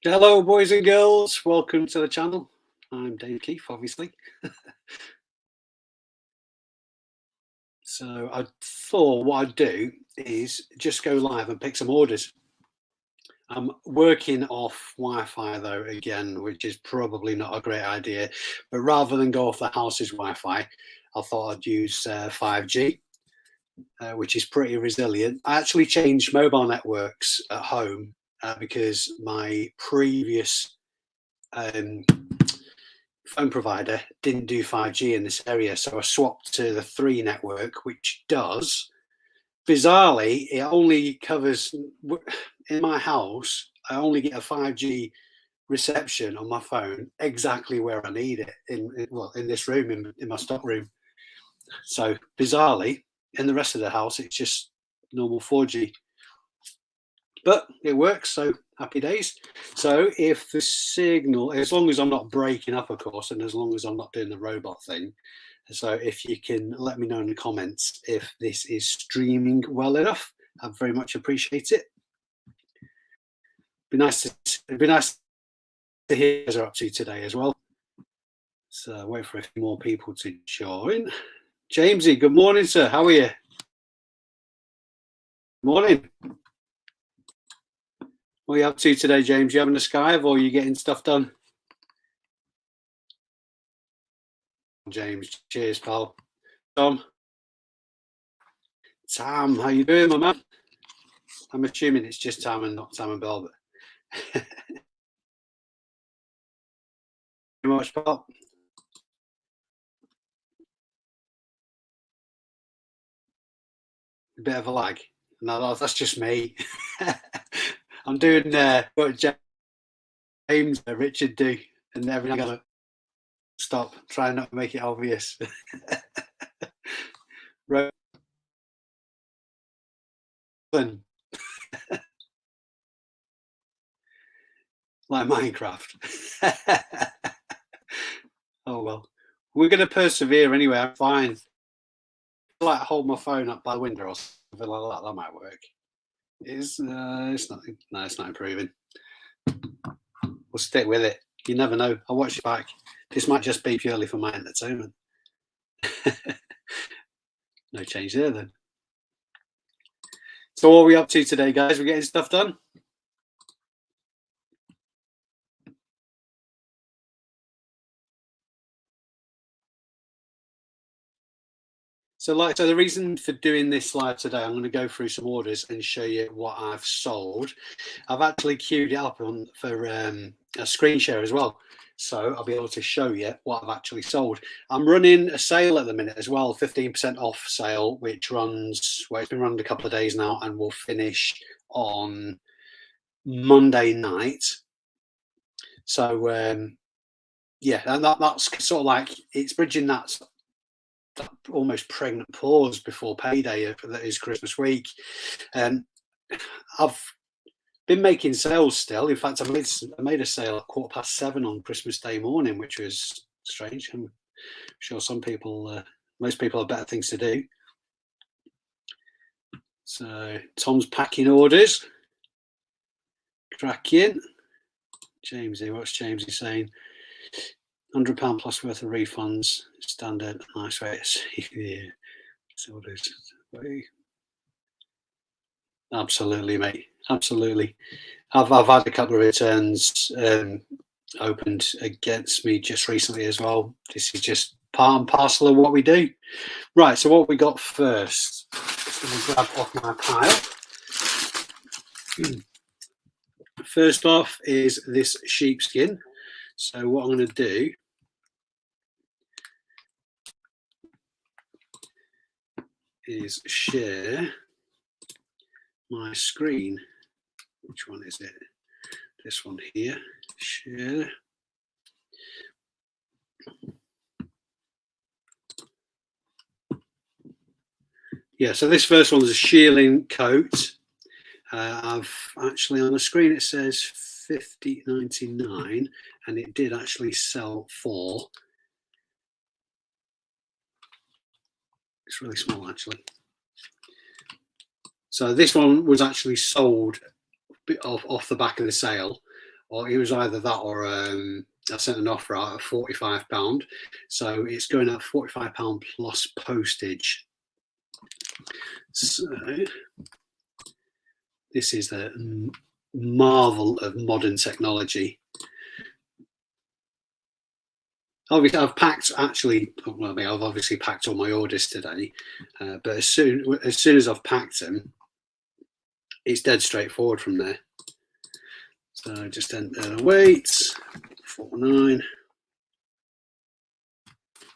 Hello, boys and girls. Welcome to the channel. I'm Dave Keefe, obviously. So I thought what I'd do is just go live and pick some orders. I'm working off Wi-Fi though, again, which is probably not a great idea. But rather than go off the house's Wi-Fi, I thought I'd use 5G, which is pretty resilient. I actually changed mobile networks at home because my previous phone provider didn't do 5G in this area, so I swapped to the 3 network, which does. Bizarrely, it only covers, in my house, I only get a 5G reception on my phone exactly where I need it, in this room, in my stock room. So bizarrely, in the rest of the house, it's just normal 4G. But it works, so happy days. So if the signal, as long as I'm not breaking up, of course, and as long as I'm not doing the robot thing, so if you can let me know in the comments if this is streaming well enough, I'd very much appreciate it. It'd be nice to hear what you guys are up to today as well. So wait for a few more people to join. Jamesy, good morning, sir. How are you? Morning. What are you up to today, James? You having a skive or are you getting stuff done? James, cheers, pal. Tom, how you doing, my man? I'm assuming it's just Tam and not Tam and Bell, but very much, pal. A bit of a lag. No, that's just me. I'm doing what James and Richard do, and every now and then stop, try not to make it obvious. Right. Like Minecraft. Oh well, we're going to persevere anyway. I'm fine. I like hold my phone up by the window or something like that. That might work. It's not. No, it's not improving. We'll stick with it. You never know. I'll watch it back. This might just be purely for my entertainment. No change there then. So what are we up to today, guys? We're getting stuff done. So the reason for doing this live today, I'm going to go through some orders and show you what I've sold. I've actually queued it up for a screen share as well. So I'll be able to show you what I've actually sold. I'm running a sale at the minute as well, 15% off sale, which runs, well, it's been running a couple of days now and will finish on Monday night. So yeah, and that's sort of like, it's bridging that almost pregnant pause before payday that is Christmas week. I've been making sales still. In fact, I made a sale at 7:15 on Christmas Day morning, which was strange. I'm sure most people have better things to do. So Tom's packing orders. Cracking. Jamesy, what's Jamesy saying? £100 plus worth of refunds, standard, nice rates. Yeah, so it is. Absolutely, mate. Absolutely. I've had a couple of returns opened against me just recently as well. This is just part and parcel of what we do. Right, so what we got first, I'm going to grab off my pile. First off is this sheepskin. So what I'm going to do is share my screen. Which one is it? This one here. Share. Yeah, so this first one is a shearling coat. I've actually on the screen it says $50.99, and it did actually sell for. It's really small actually. So this one was actually sold off the back of the sale. or it was either that or I sent an offer out of £45. So it's going at £45 plus postage. So this is the marvel of modern technology. Obviously, I've packed well, I've obviously packed all my orders today, but as soon as I've packed them, it's dead straightforward from there. So just enter the weights, 49.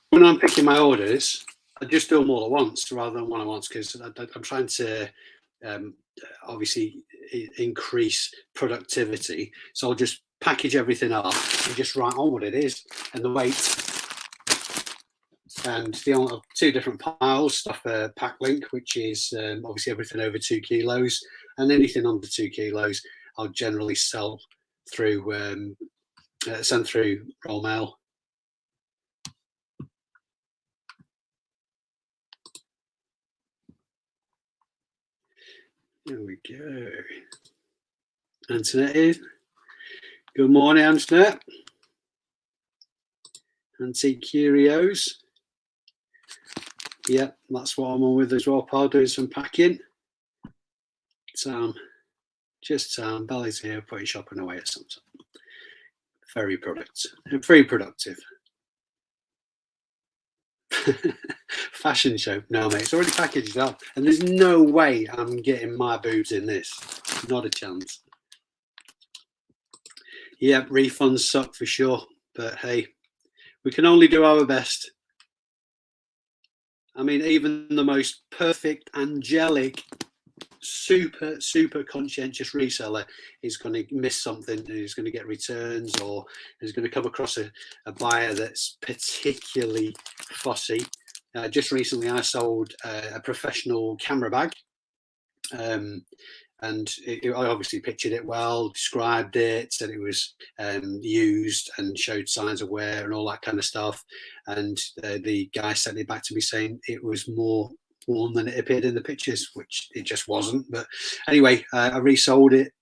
When I'm picking my orders, I just do them all at once rather than one at once, because I'm trying to obviously increase productivity. So I'll just package everything up and just write on what it is and the weight. And the two different piles, stuff pack link, which is obviously everything over 2 kilos, and anything under 2 kilos, I'll generally sell through send through Roll Mail. There we go. Antoinette is. Good morning, Antoinette. Antique Curios. Yeah, that's what I'm on with as well, Paul, doing some packing. Just Bally's here, putting shopping away at some time. Very productive. Fashion show. No, mate, it's already packaged up, and there's no way I'm getting my boobs in this. Not a chance. Yeah, refunds suck for sure, but hey, we can only do our best. I mean, even the most perfect, angelic, super conscientious reseller is going to miss something, and is going to get returns, or is going to come across a buyer that's particularly fussy. Just recently, I sold a professional camera bag. And I obviously pictured it well, described it, said it was used and showed signs of wear and all that kind of stuff. And the guy sent it back to me saying it was more worn than it appeared in the pictures, which it just wasn't. But anyway, I resold it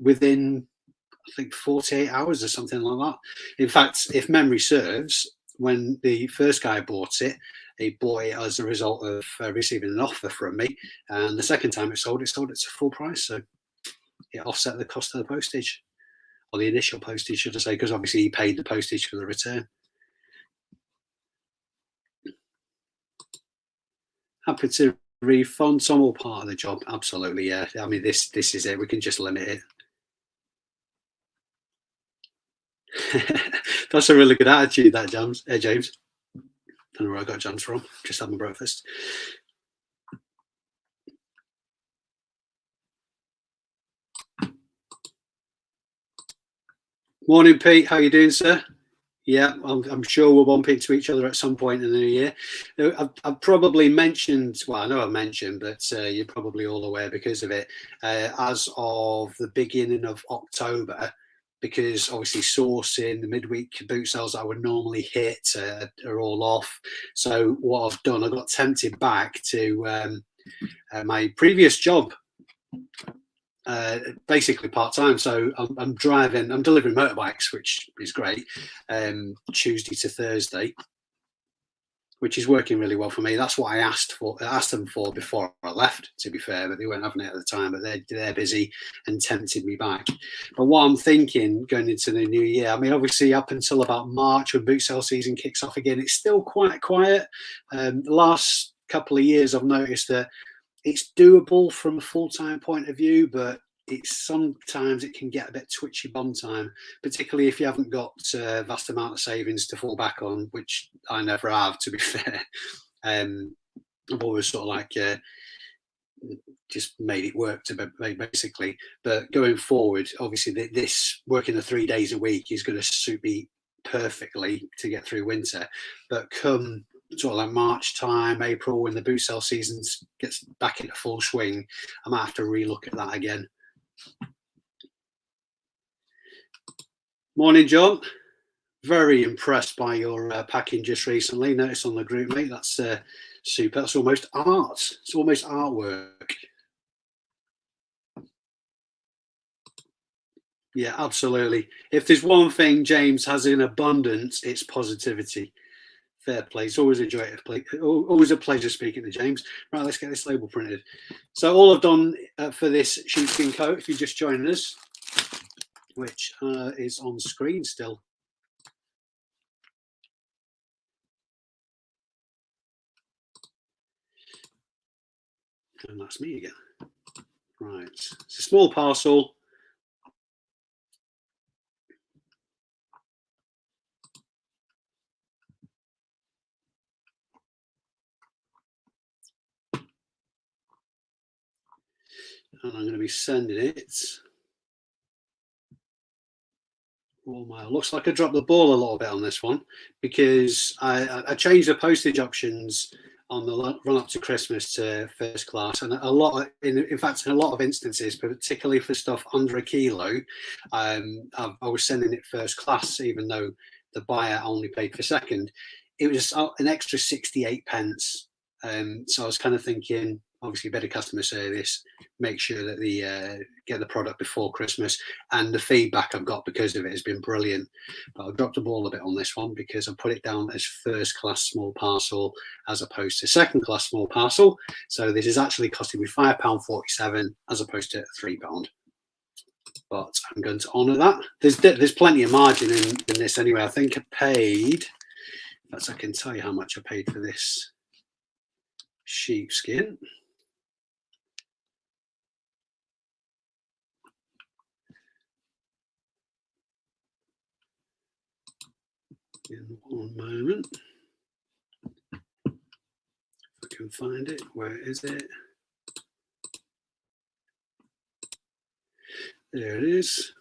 within, I think, 48 hours or something like that. In fact, if memory serves, when the first guy bought it, he bought it as a result of receiving an offer from me, and the second time it sold it to full price, so it offset the cost of the postage, or the initial postage, should I say, because obviously he paid the postage for the return. Happy to refund some or part of the job, absolutely, yeah. I mean, this is it. We can just limit it. That's a really good attitude, that, James. James. I don't know where I got James from. Just had my breakfast. Morning, Pete. How you doing, sir? Yeah, I'm sure we'll bump into each other at some point in the new year. I've probably mentioned, well, I know I've mentioned, but you're probably all aware because of it, as of the beginning of October, because obviously sourcing, the midweek boot sales that I would normally hit are all off. So what I've done, I got tempted back to my previous job, basically part-time. So I'm delivering motorbikes, which is great, Tuesday to Thursday, which is working really well for me. That's what I asked them for before I left, to be fair, but they weren't having it at the time, but they're busy and tempted me back. But what I'm thinking going into the new year, I mean, obviously up until about March, when boot sale season kicks off again, it's still quite quiet. The last couple of years I've noticed that it's doable from a full-time point of view, but sometimes it can get a bit twitchy bomb time, particularly if you haven't got a vast amount of savings to fall back on, which I never have, to be fair. I've always sort of like just made it work basically. But going forward, obviously this working the 3 days a week is going to suit me perfectly to get through winter. But come sort of like March time, April, when the boot sale season gets back into full swing, I might have to relook at that again. Morning, John. Very impressed by your packing just recently. Noticed on the group, mate. That's super. That's almost art. It's almost artwork. Yeah, absolutely. If there's one thing James has in abundance, it's positivity. Fair play. It's always a joy to play. Always a pleasure speaking to James. Right, let's get this label printed. So all I've done for this sheepskin coat, if you're just joining us, which is on screen still. And that's me again. Right, it's a small parcel. And I'm going to be sending it. Looks like I dropped the ball a little bit on this one because I changed the postage options on the run up to Christmas to first class, and a lot of, in fact, in a lot of instances, particularly for stuff under a kilo, I was sending it first class, even though the buyer only paid for second. It was an extra 68 pence. So I was kind of thinking, obviously, better customer service, make sure that the get the product before Christmas, and the feedback I've got because of it has been brilliant. But I've dropped the ball a bit on this one because I put it down as first class small parcel as opposed to second class small parcel. So this is actually costing me £5.47 as opposed to £3. But I'm going to honour that. There's plenty of margin in this anyway. I think I paid. I can tell you how much I paid for this sheepskin. In one moment, if I can find it. Where is it? There it is.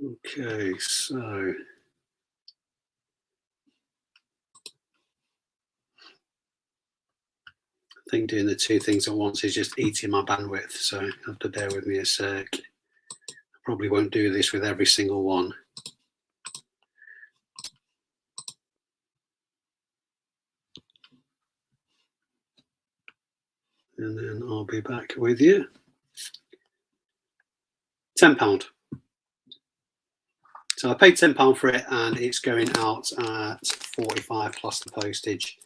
Okay, so I think doing the two things at once is just eating my bandwidth, so you have to bear with me a sec. I probably won't do this with every single one. And then I'll be back with you. £10. So I paid £10 for it, and it's going out at 45 plus the postage.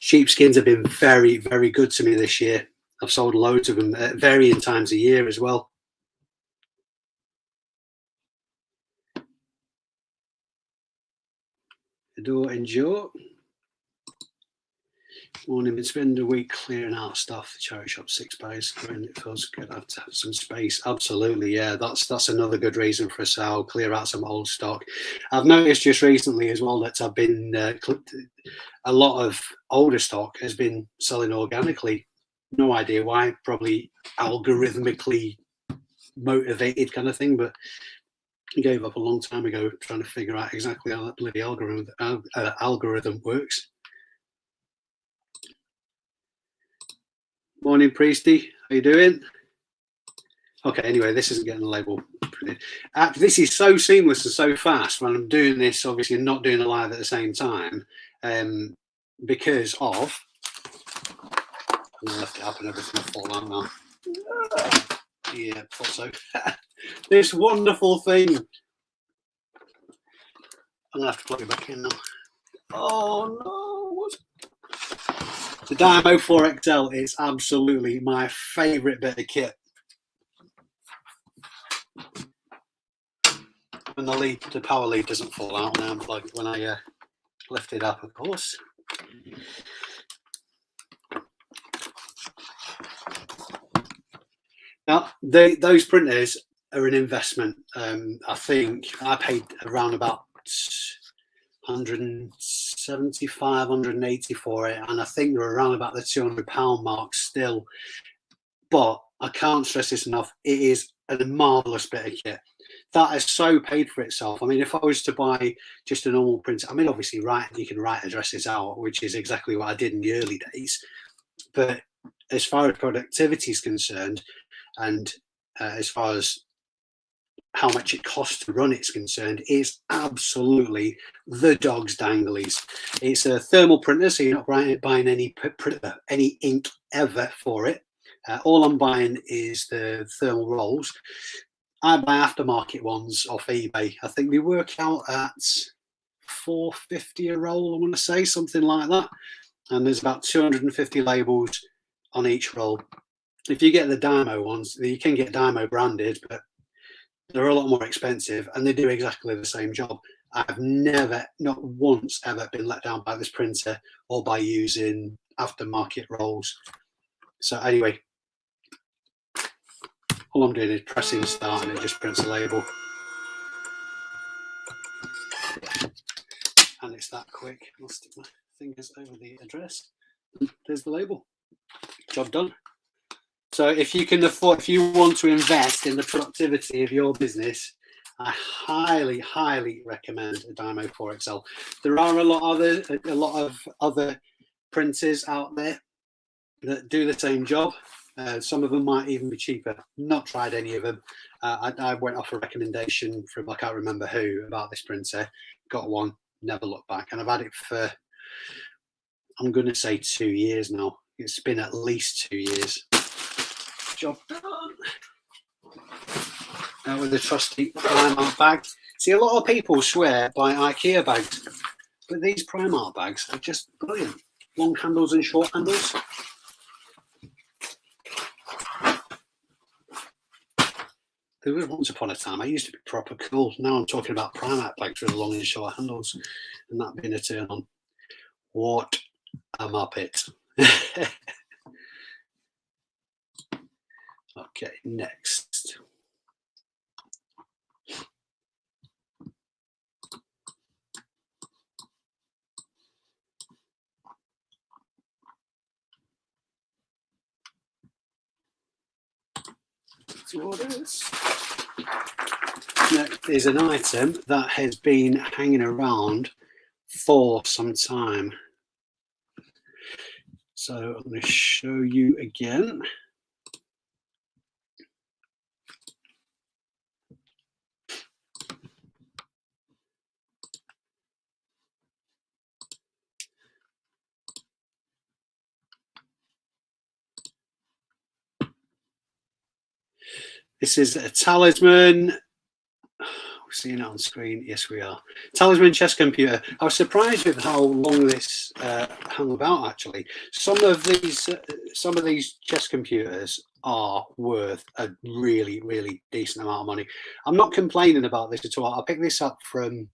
Sheepskins have been very, very good to me this year. I've sold loads of them at varying times of year as well. Adore, endure. Morning, been spending a week clearing out stuff. The charity shop 6 bays. When it feels good, I have to have some space. Absolutely, yeah. That's another good reason for a sale. Clear out some old stock. I've noticed just recently as well that I've been a lot of older stock has been selling organically. No idea why. Probably algorithmically motivated kind of thing, but I gave up a long time ago trying to figure out exactly how that bloody algorithm works. Morning, Priesty. How you doing? Okay, anyway, this isn't getting the label printed. This is so seamless and so fast when I'm doing this, obviously not doing a live at the same time, because of... I'm going to lift it up and everything will fall out now. Yeah, thought so. This wonderful thing. I'm going to have to plug it back in now. Oh, no. What's... The Dymo 4XL is absolutely my favourite bit of kit. When the power lead doesn't fall out when I unplug it, when I lift it up, of course. Now, those printers are an investment. I think I paid around about 175, 180 for it, and I think they're around about the £200 mark still. But I can't stress this enough. It is a marvelous bit of kit that has so paid for itself. I mean, if I was to buy just a normal printer, I mean, obviously, you can write addresses out, which is exactly what I did in the early days. But as far as productivity is concerned, and as far as how much it costs to run it's concerned, is absolutely the dog's danglies. It's a thermal printer, so you're not buying any ink ever for it. All I'm buying is the thermal rolls. I buy aftermarket ones off eBay. I think they work out at $4.50 a roll, I want to say, something like that. And there's about 250 labels on each roll. If you get the Dymo ones, you can get Dymo branded, but they're a lot more expensive and they do exactly the same job. I've never, not once ever, been let down by this printer or by using aftermarket rolls. So anyway, all I'm doing is pressing start and it just prints a label. And it's that quick. I'll stick my fingers over the address. There's the label. Job done. So if you can afford, if you want to invest in the productivity of your business, I highly, highly recommend a Dymo 4XL. There are a lot of other printers out there that do the same job. Some of them might even be cheaper. Not tried any of them. I went off a recommendation from, I can't remember who, about this printer. Got one, never looked back. And I've had it for, I'm going to say 2 years now. It's been at least 2 years. Job done. Now with the trusty Primark bag. See, a lot of people swear by IKEA bags, but these Primark bags are just brilliant. Long handles and short handles. There was once upon a time I used to be proper cool. Now I'm talking about Primark bags with long and short handles, and that being a turn on. What a muppet. Okay, next. Orders. Next is an item that has been hanging around for some time. So I'm going to show you again. This is a Talisman. We're seeing it on screen. Yes, we are. Talisman chess computer. I was surprised with how long this hung about. Actually, some of these chess computers are worth a really, really decent amount of money. I'm not complaining about this at all. I picked this up from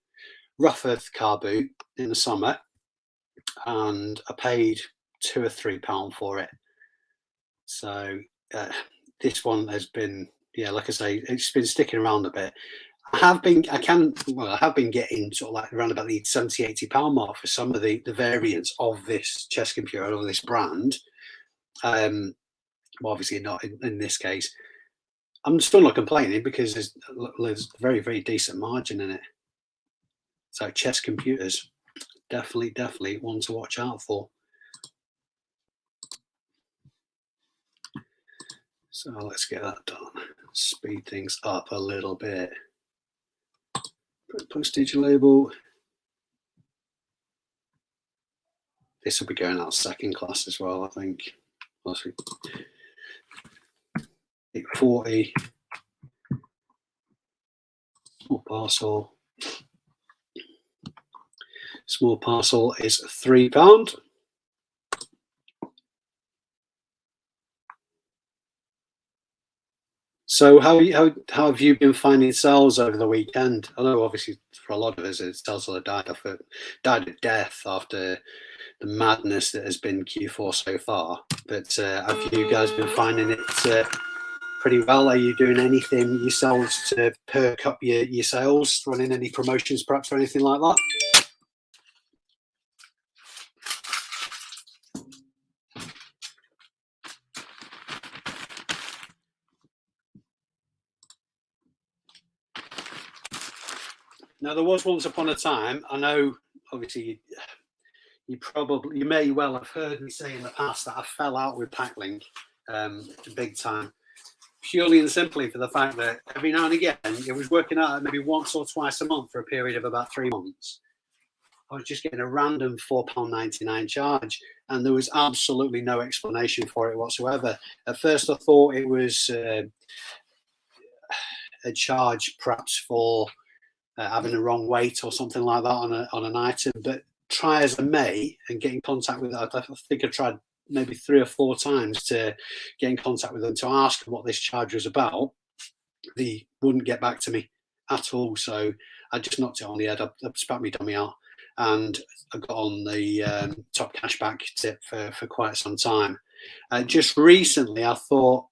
Rufford car boot in the summer, and I paid £2 or £3 for it. So this one has been, yeah, like I say, it's been sticking around a bit. I have been getting sort of like around about the £70–80 mark for some of the variants of this chess computer, of this brand. Well, obviously not in this case. I'm still not complaining because there's very, very decent margin in it. So chess computers, definitely one to watch out for. So let's get that done. Speed things up a little bit. Put postage label. This will be going out second class as well, I think. 840. Small parcel. Small parcel is £3. So how have you been finding sales over the weekend? I know obviously for a lot of us, it's sales that died of death after the madness that has been Q4 so far. But have you guys been finding it pretty well? Are you doing anything yourselves to perk up your sales, running any promotions perhaps or anything like that? Now, there was once upon a time, I know obviously you may well have heard me say in the past that I fell out with Packlink big time purely and simply for the fact that every now and again it was working out maybe once or twice a month for a period of about 3 months. I was just getting a random £4.99 charge, and there was absolutely no explanation for it whatsoever. At first, I thought it was a charge perhaps for having the wrong weight or something like that on an item. But try as I may and get in contact with it, I think I tried maybe 3 or 4 times to get in contact with them to ask them what this charge was about. They wouldn't get back to me at all. So I just knocked it on the head. I spat my dummy out, and I got on the top cashback tip for quite some time. Just recently, I thought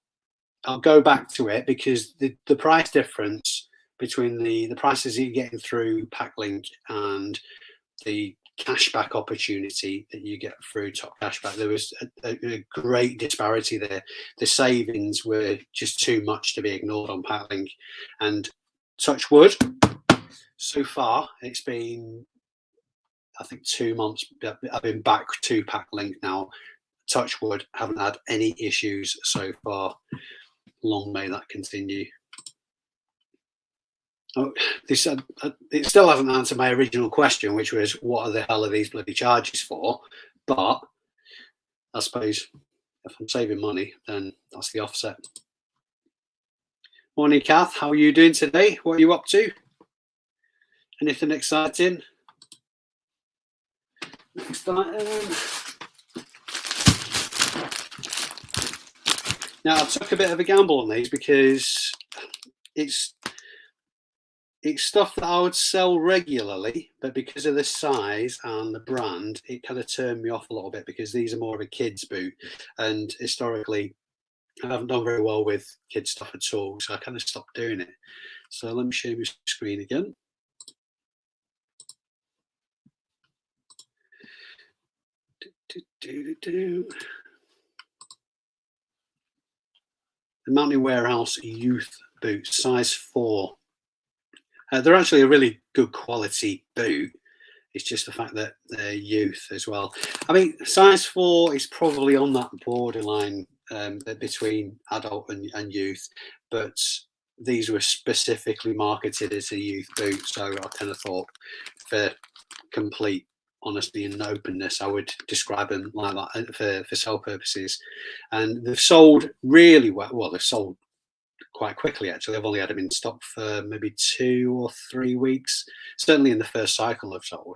I'll go back to it because the price difference between the prices you're getting through Packlink and the cashback opportunity that you get through top cashback, there was a great disparity there. The savings were just too much to be ignored on Packlink, and touch wood, so far it's been, I think, 2 months. I've been back to Packlink now. Touch wood, haven't had any issues so far. Long may that continue. Oh, it still hasn't answered my original question, which was, what the hell are these bloody charges for? But I suppose if I'm saving money, then that's the offset. Morning, Kath. How are you doing today? What are you up to? Anything exciting? Next item. Now, I took a bit of a gamble on these because it's stuff that I would sell regularly, but because of the size and the brand, it kind of turned me off a little bit because these are more of a kid's boot, and historically I haven't done very well with kids stuff at all, so I kind of stopped doing it. So let me show you my screen again. The Mountain Warehouse youth boots, size 4. They're actually a really good quality boot. It's just the fact that they're youth as well. I mean, size 4 is probably on that borderline between adult and youth, but these were specifically marketed as a youth boot. So I kind of thought, for complete honesty and openness, I would describe them like that for sale purposes. And they've sold really well. Well, they've sold quite quickly, actually. I've only had them in stock for maybe 2 or 3 weeks. Certainly in the first cycle I've sold.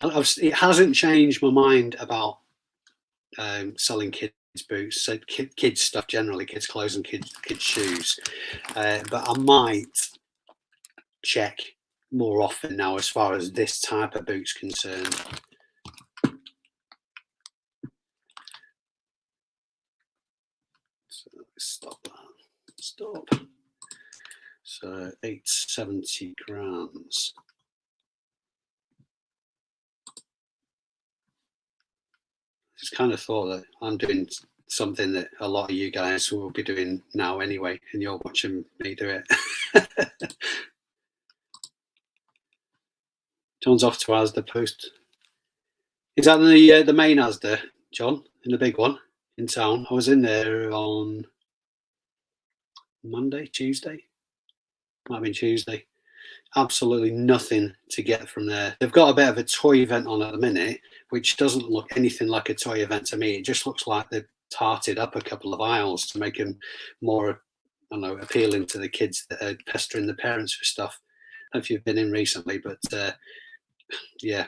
It hasn't changed my mind about selling kids boots, so kids stuff generally, kids clothes and kids shoes, but I might check more often now as far as this type of boot's concerned. So let's stop that. Stop. So 870 grams. Just kind of thought that I'm doing something that a lot of you guys will be doing now anyway, and you're watching me do it. John's off to Asda Post. Is that the main Asda, John, in the big one in town? I was in there on Monday, Tuesday. Might have been Tuesday. Absolutely nothing to get from there. They've got a bit of a toy event on at the minute, which doesn't look anything like a toy event to me. It just looks like they've tarted up a couple of aisles to make them more, I don't know, appealing to the kids that are pestering the parents for stuff. I don't know if you've been in recently, but yeah,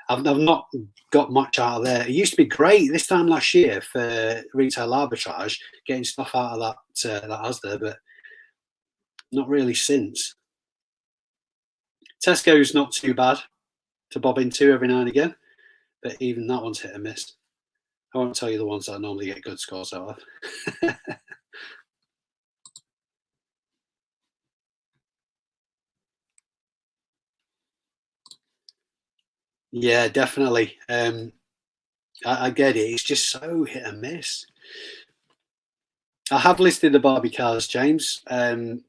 I've not got much out of there. It used to be great this time last year for retail arbitrage, getting stuff out of that Asda, but not really since. Tesco's not too bad to bob into every now and again, but even that one's hit and miss. I won't tell you the ones that I normally get good scores out of. Yeah, definitely. I get it. It's just so hit and miss. I have listed the Barbie cars, James, and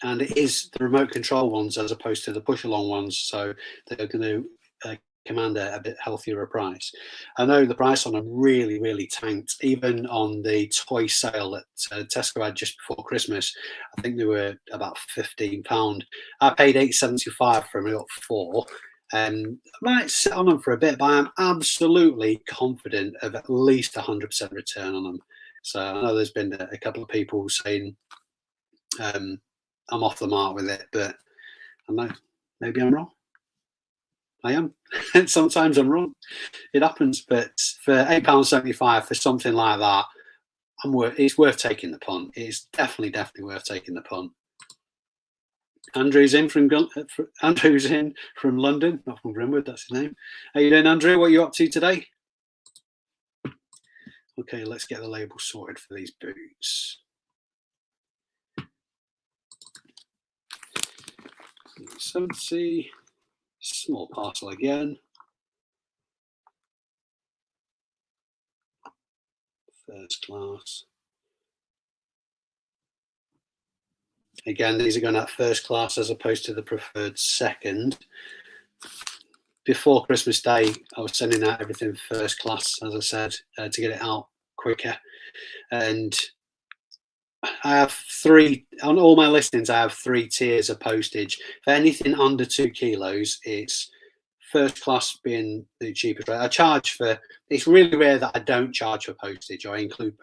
it is the remote control ones as opposed to the push along ones. So they're going to command a bit healthier price. I know the price on them really tanked, even on the toy sale that Tesco had just before Christmas. I think they were about £15. I paid £8.75 for them, I got 4. I might sit on them for a bit, but I'm absolutely confident of at least 100% return on them. So I know there's been a couple of people saying I'm off the mark with it, but I know maybe I'm wrong. I am. Sometimes I'm wrong. It happens. But for £8.75 for something like that, it's worth taking the punt. It's definitely worth taking the punt. Andrew's in from London, not from Grimwood. That's his name. How you doing, Andrew? What are you up to today? Okay, let's get the label sorted for these boots. $70, small parcel again. First class. Again, these are going out first class as opposed to the preferred second. Before Christmas Day, I was sending out everything first class, as I said, to get it out quicker. And I have 3, on all my listings, I have 3 tiers of postage. For anything under 2 kilos, it's first class being the cheapest rate. I charge for, it's really rare that I don't charge for postage or include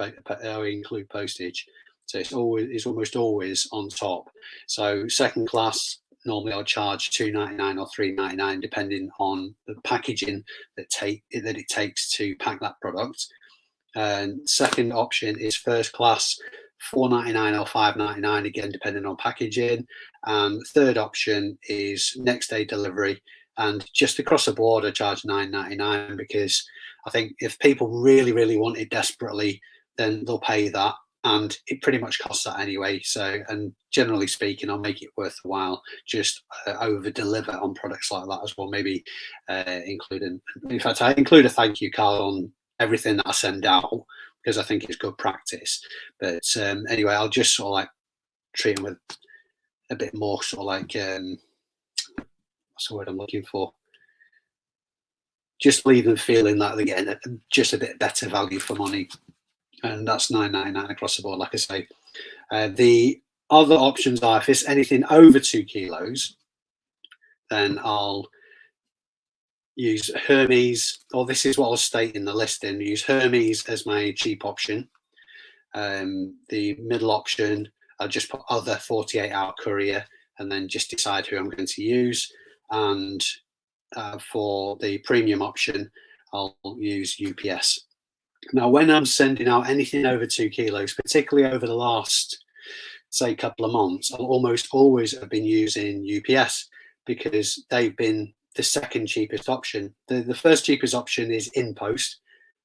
postage. So it's almost always on top. So second class, normally I'll charge $2.99 or $3.99 depending on the packaging that it takes to pack that product. And second option is first class, $4.99 or $5.99 again depending on packaging. And third option is next day delivery. And just across the board, I charge $9.99 because I think if people really want it desperately, then they'll pay that. And it pretty much costs that anyway. So, and generally speaking, I'll make it worth the while. Just over deliver on products like that as well. Maybe in fact, I include a thank you card on everything that I send out because I think it's good practice. But anyway, I'll just sort of like treat them with a bit more sort of like what's the word I'm looking for? Just leave them feeling that they're getting just a bit better value for money. And that's $9.99 across the board, like I say. The other options are if it's anything over 2 kilos, then I'll use Hermes, or this is what I'll state in the listing, use Hermes as my cheap option. The middle option, I'll just put other 48-hour courier and then just decide who I'm going to use. And for the premium option, I'll use UPS. Now, when I'm sending out anything over 2 kilos, particularly over the last, say, couple of months, I'll almost always have been using UPS because they've been the second cheapest option. The first cheapest option is InPost.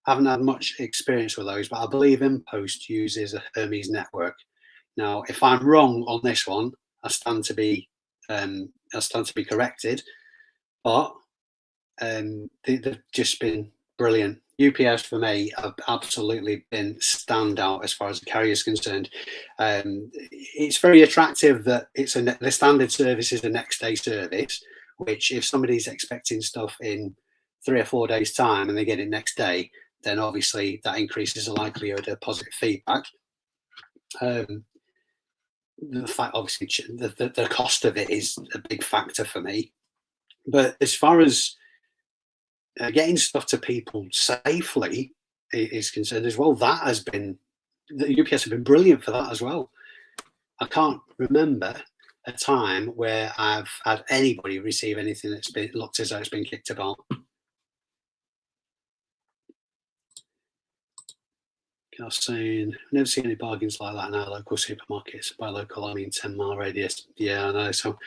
I haven't had much experience with those, but I believe InPost uses a Hermes network. Now, if I'm wrong on this one, I stand to be corrected, but they've just been brilliant. UPS for me have absolutely been standout as far as the carrier is concerned. It's very attractive that the standard service is a next day service, which if somebody's expecting stuff in 3 or 4 days time and they get it next day, then obviously that increases the likelihood of positive feedback. The fact, obviously, the cost of it is a big factor for me. But as far as getting stuff to people safely is concerned as well, the UPS have been brilliant for that as well. I can't remember a time where I've had anybody receive anything that's been looked as though it's been kicked about. I was saying, I've never seen any bargains like that in our local supermarkets. By local, I mean 10-mile radius. Yeah, I know. So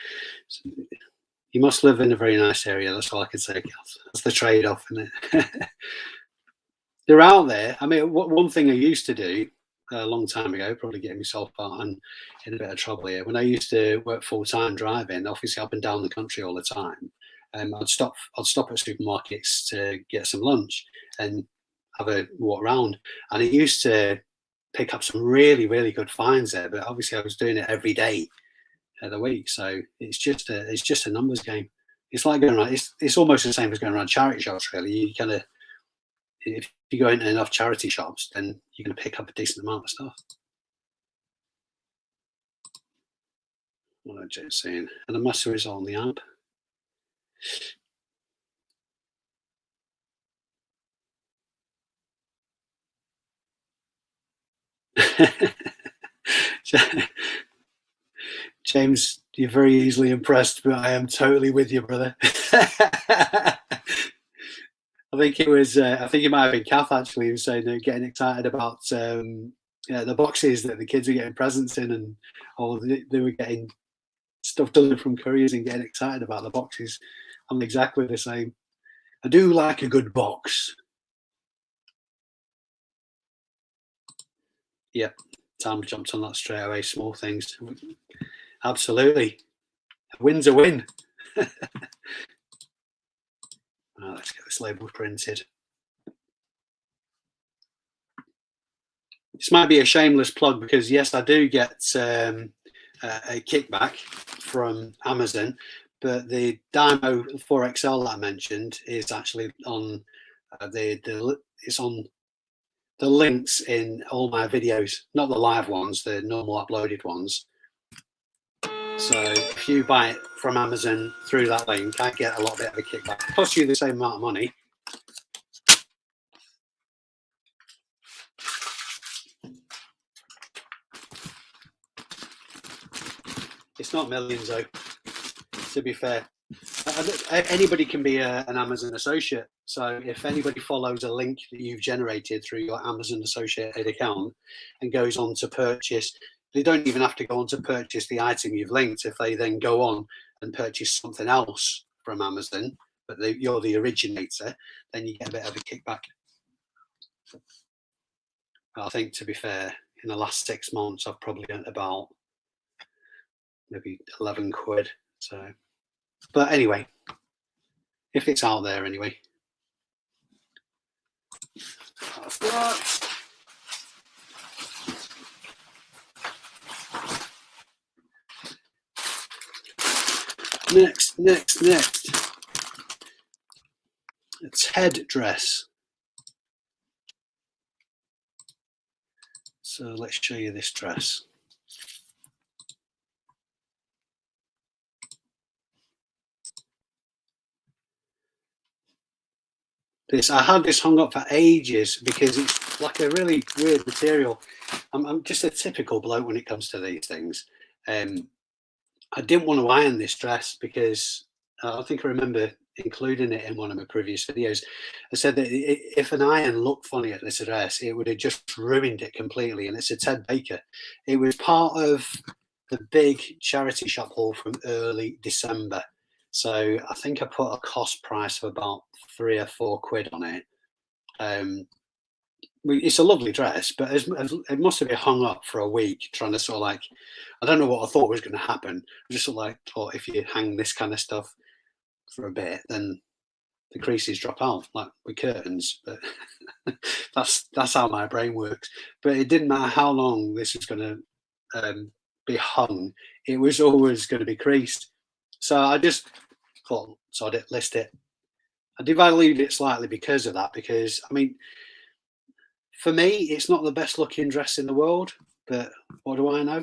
you must live in a very nice area. That's all I can say. That's the trade-off, isn't it? They're out there. I mean, one thing I used to do a long time ago, probably getting myself out and in a bit of trouble here. When I used to work full-time driving, obviously up and down the country all the time, I'd stop at supermarkets to get some lunch and have a walk around. And it used to pick up some really good finds there. But obviously, I was doing it every day of the week, so it's just a numbers game. It's like going around. It's almost the same as going around charity shops. Really, you kind of, if you go into enough charity shops, then you're going to pick up a decent amount of stuff. What I'm just saying, and the master is on the app. James, you're very easily impressed, but I am totally with you, brother. I think it was. I think it might have been Kath actually who was saying they're getting excited about the boxes that the kids are getting presents in, and they were getting stuff delivered from couriers and getting excited about the boxes. I'm exactly the same. I do like a good box. Yep, Tom jumped on that straight away. Small things, absolutely. A win's a win. Let's get this label printed. This might be a shameless plug because yes, I do get a kickback from Amazon, but the Dymo 4XL that I mentioned is actually on it's on the links in all my videos, not the live ones, the normal uploaded ones. So if you buy it from Amazon through that link, I get a lot bit of a kickback. It costs you the same amount of money. It's not millions though, to be fair. Anybody can be an Amazon associate. So if anybody follows a link that you've generated through your Amazon associated account and goes on to purchase, they don't even have to go on to purchase the item you've linked. If they then go on and purchase something else from Amazon, but you're the originator, then you get a bit of a kickback. I think, to be fair, in the last 6 months, I've probably earned about maybe 11 quid. So, but anyway, if it's out there anyway. Next. It's headdress. So let's show you this dress. I had this hung up for ages because it's like a really weird material. I'm just a typical bloke when it comes to these things. I didn't want to iron this dress because I think I remember including it in one of my previous videos. I said that if an iron looked funny at this dress, it would have just ruined it completely. And it's a Ted Baker. It was part of the big charity shop haul from early December. So I think I put a cost price of about 3 or 4 quid on it. It's a lovely dress, but it must have been hung up for a week trying to sort of like, I don't know what I thought was going to happen. I just sort of like thought if you hang this kind of stuff for a bit, then the creases drop out like with curtains. But that's how my brain works. But it didn't matter how long this was going to be hung, it was always going to be creased. So I just thought, so I didn't list it. I devalued it slightly because of that, because I mean, for me, it's not the best looking dress in the world, but what do I know?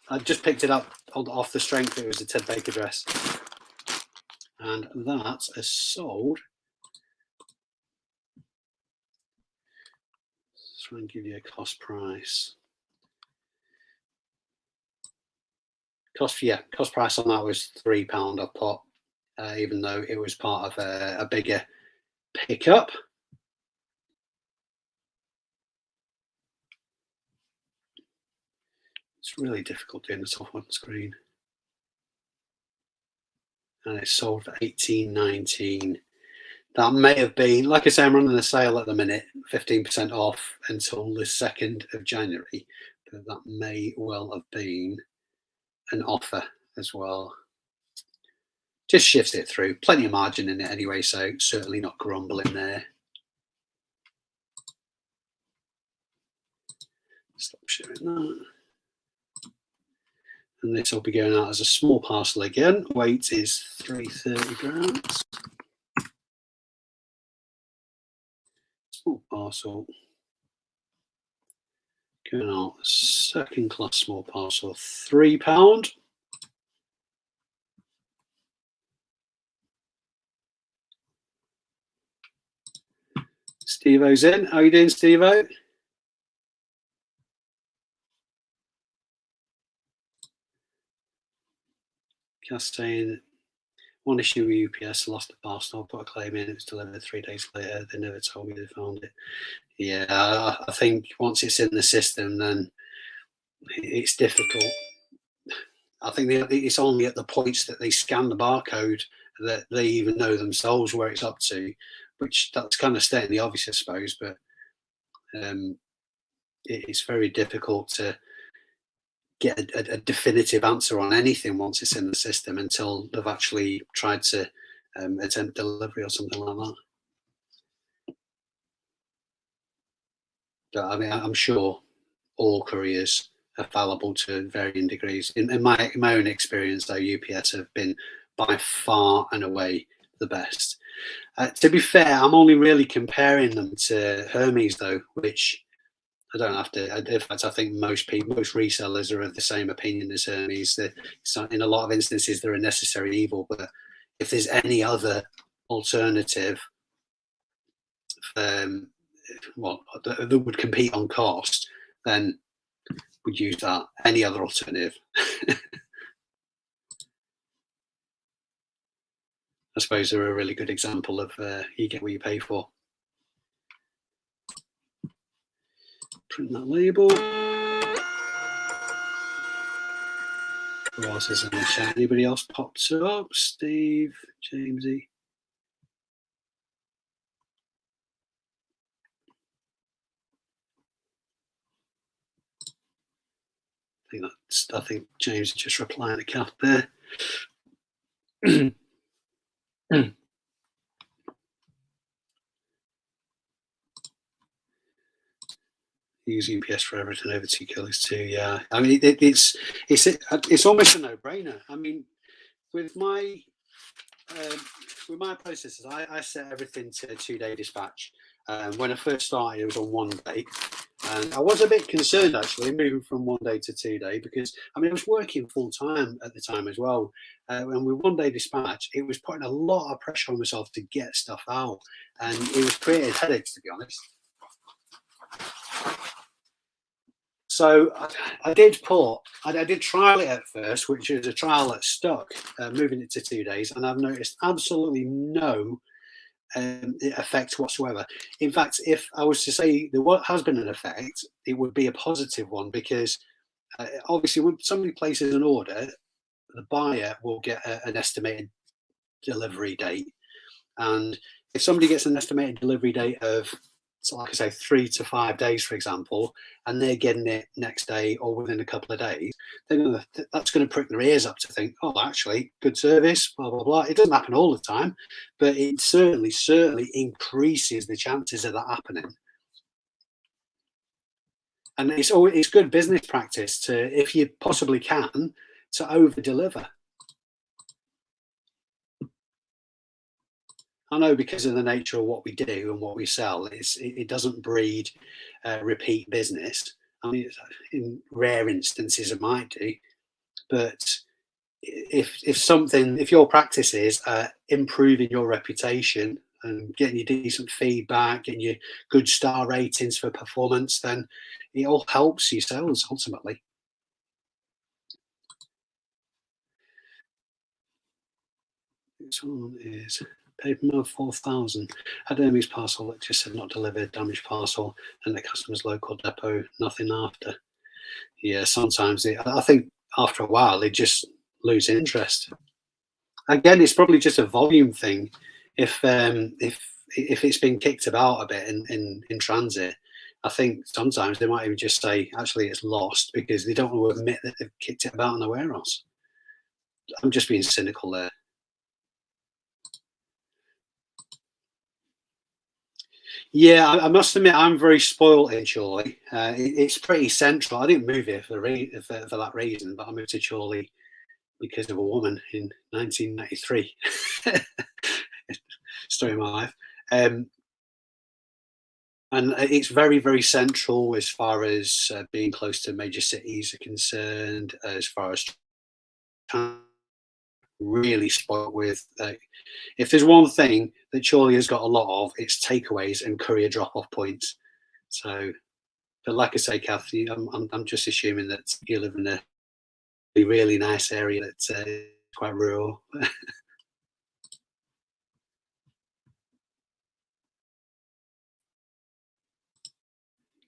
I just picked it up off the strength it was a Ted Baker dress. And that is sold. Let's try and give you a cost price. Cost price on that was £3 a pop, even though it was part of a bigger pickup. It's really difficult doing this off one screen. And it's sold for £18.19. That may have been, like I say, I'm running a sale at the minute, 15% off until the 2nd of January. But that may well have been an offer as well. Just shifts it through. Plenty of margin in it anyway, so certainly not grumbling there. Stop sharing that. And this will be going out as a small parcel again. Weight is 330 grams. Small parcel. Going out second class small parcel, £3. Steve-O's in. How are you doing, Steve-O? Cass saying, one issue with UPS, lost the parcel, put a claim in, it was delivered 3 days later. They never told me they found it. Yeah, I think once it's in the system, then it's difficult. I think it's only at the points that they scan the barcode that they even know themselves where it's up to, which that's kind of stating the obvious, I suppose, but it's very difficult to get a definitive answer on anything once it's in the system until they've actually tried to attempt delivery or something like that. But I mean, I'm sure all couriers are fallible to varying degrees. In my own experience, though, UPS have been by far and away the best. To be fair, I'm only really comparing them to Hermes, though, which I don't have to. In fact, I think most resellers are of the same opinion as Hermes. In a lot of instances, they're a necessary evil. But if there's any other alternative, that would compete on cost, then we'd use that. Any other alternative. I suppose they're a really good example of you get what you pay for. Print that label. Who else is in the chat? Anybody else popped up? Steve, Jamesy. I think James is just replying to Kath there. Use UPS for everything over 2 kilos too. Yeah, I mean it's almost a no-brainer. I mean, with my processes, I set everything to 2-day dispatch. When I first started, it was on 1 day, and I was a bit concerned actually moving from 1 day to 2 day because I mean I was working full time at the time as well, and with 1 day dispatch, it was putting a lot of pressure on myself to get stuff out, and it was creating headaches, to be honest. So I did trial it at first, which is a trial that stuck, moving it to 2 days, and I've noticed absolutely no effect whatsoever. In fact, if I was to say there has been an effect, it would be a positive one because obviously when somebody places an order, the buyer will get an estimated delivery date, and if somebody gets an estimated delivery date of, so like I say, 3 to 5 days, for example, and they're getting it next day or within a couple of days, that's going to prick their ears up to think, oh, actually, good service, blah, blah, blah. It doesn't happen all the time, but it certainly increases the chances of that happening. And it's good business practice to, if you possibly can, to over-deliver. I know because of the nature of what we do and what we sell, it doesn't breed repeat business. I mean, in rare instances it might do, but if your practice is improving your reputation and getting you decent feedback, getting you good star ratings for performance, then it all helps your sales ultimately. This one is paper mail 4,000. Had Hermes parcel that just said not delivered, damaged parcel, and the customer's local depot, nothing after. Yeah, sometimes I think after a while they just lose interest. Again, it's probably just a volume thing. If it's been kicked about a bit in transit, I think sometimes they might even just say actually it's lost because they don't want to admit that they've kicked it about in the warehouse. I'm just being cynical there. Yeah, I must admit I'm very spoiled in Chorley. It's pretty central. I didn't move here for that reason, but I moved to Chorley because of a woman in 1993. Story of my life. Um, and it's very, very central as far as being close to major cities are concerned, as far as really spoiled with. If there's one thing that Chorley has got a lot of, it's takeaways and courier drop-off points. So, but like I say, Kathy, I'm just assuming that you live in a really nice area that's quite rural.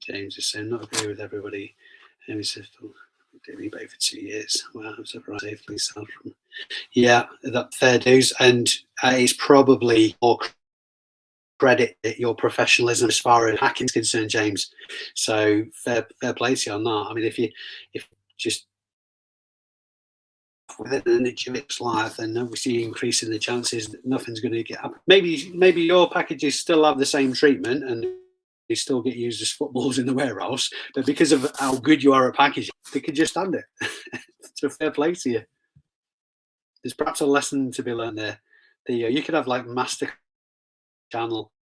James is saying, not agree with everybody. And he says, did eBay for 2 years. Wow, I was ever safely sell from. Yeah, that fair dues, and it's probably more credit your professionalism as far as hacking's concerned, James. So fair play to you on that. I mean, if just within an inch of its life, then obviously increasing the chances that nothing's going to get up. Maybe your packages still have the same treatment and they still get used as footballs in the warehouse, but because of how good you are at packaging, they can just stand it. So fair play to you. There's perhaps a lesson to be learned there. You could have like master channel.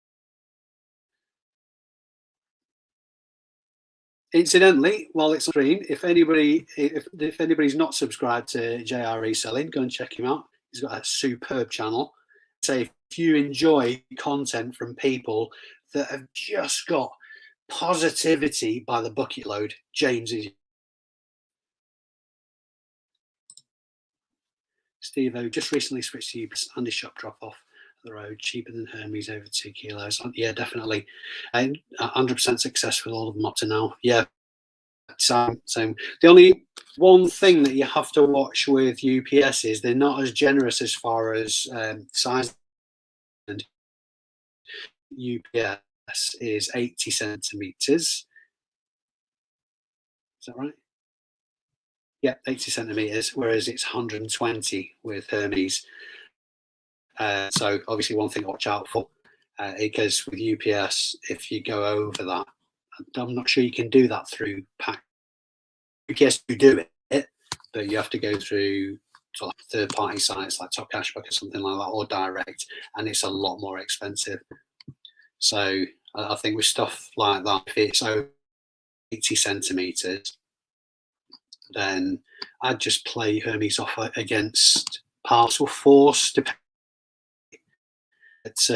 Incidentally, while it's on screen, if anybody's not subscribed to JR Reselling, go and check him out. He's got a superb channel. Say if you enjoy content from people that have just got positivity by the bucket load, James is. Steve O just recently switched to UPS and his shop drop off the road, cheaper than Hermes, over 2 kilos. Yeah, definitely, and 100% success with all of them up to now. Yeah, same. The only one thing that you have to watch with UPS is they're not as generous as far as size. And UPS is 80 centimeters. Is that right? Yeah, 80 centimeters, whereas it's 120 with Hermes. So obviously one thing to watch out for, because with UPS, if you go over that, I'm not sure you can do that through pack. UPS do it, but you have to go through sort of third-party sites like Top Cashback or something like that, or direct, and it's a lot more expensive. So I think with stuff like that, if it's over 80 centimeters, then I'd just play Hermes off against Parcel Force. It's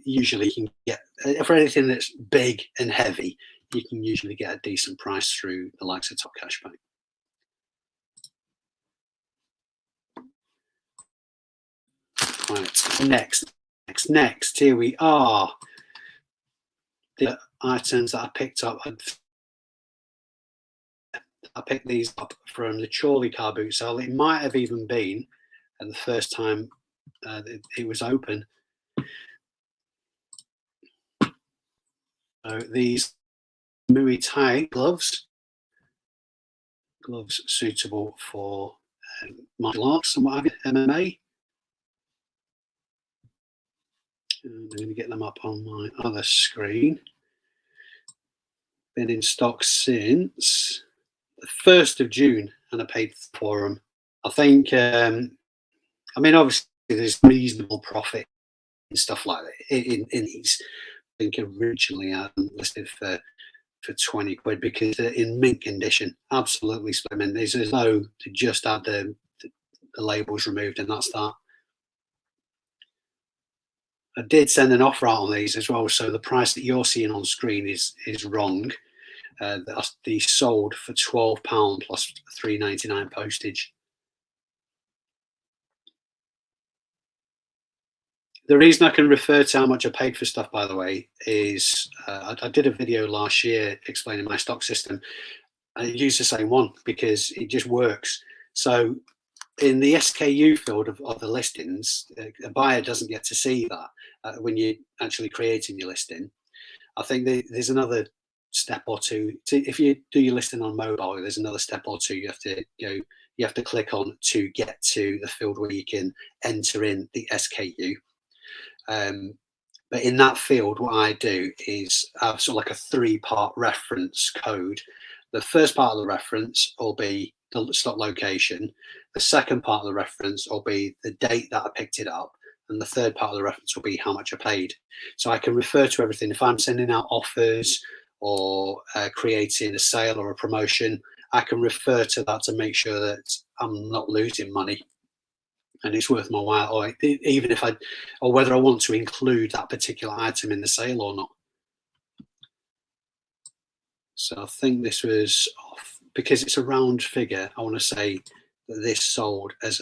usually you can get for anything that's big and heavy, you can usually get a decent price through the likes of Top Cashback. Right, next, here we are. The items that I picked up, I picked these up from the Chorley car boot sale. It might have even been the first time it was open. So these Muay Thai gloves suitable for martial arts and what have you, MMA. And I'm going to get them up on my other screen. Been in stock since the 1st of June, and I paid for them. I think, I mean, obviously there's reasonable profit and stuff like that in these. I think originally I listed for 20 quid because they're in mint condition, absolutely slimming. There's no to just add the labels removed, and that's that. I did send an offer out on these as well, so the price that you're seeing on screen is wrong. These sold for £12 plus £3.99 postage. The reason I can refer to how much I paid for stuff, by the way, is I did a video last year explaining my stock system. I use the same one because it just works. So in the SKU field of the listings, a buyer doesn't get to see that when you're actually creating your listing. I think there's another step or two. If you do your listing on mobile, there's another step or two you have to go. You have to click on to get to the field where you can enter in the SKU. But in that field, what I do is have sort of like a three-part reference code. The first part of the reference will be the stock location. The second part of the reference will be the date that I picked it up. And the third part of the reference will be how much I paid. So I can refer to everything. If I'm sending out offers or creating a sale or a promotion, I can refer to that to make sure that I'm not losing money and it's worth my while, or even if I, or whether I want to include that particular item in the sale or not. So I think this was off because it's a round figure. I want to say that this sold as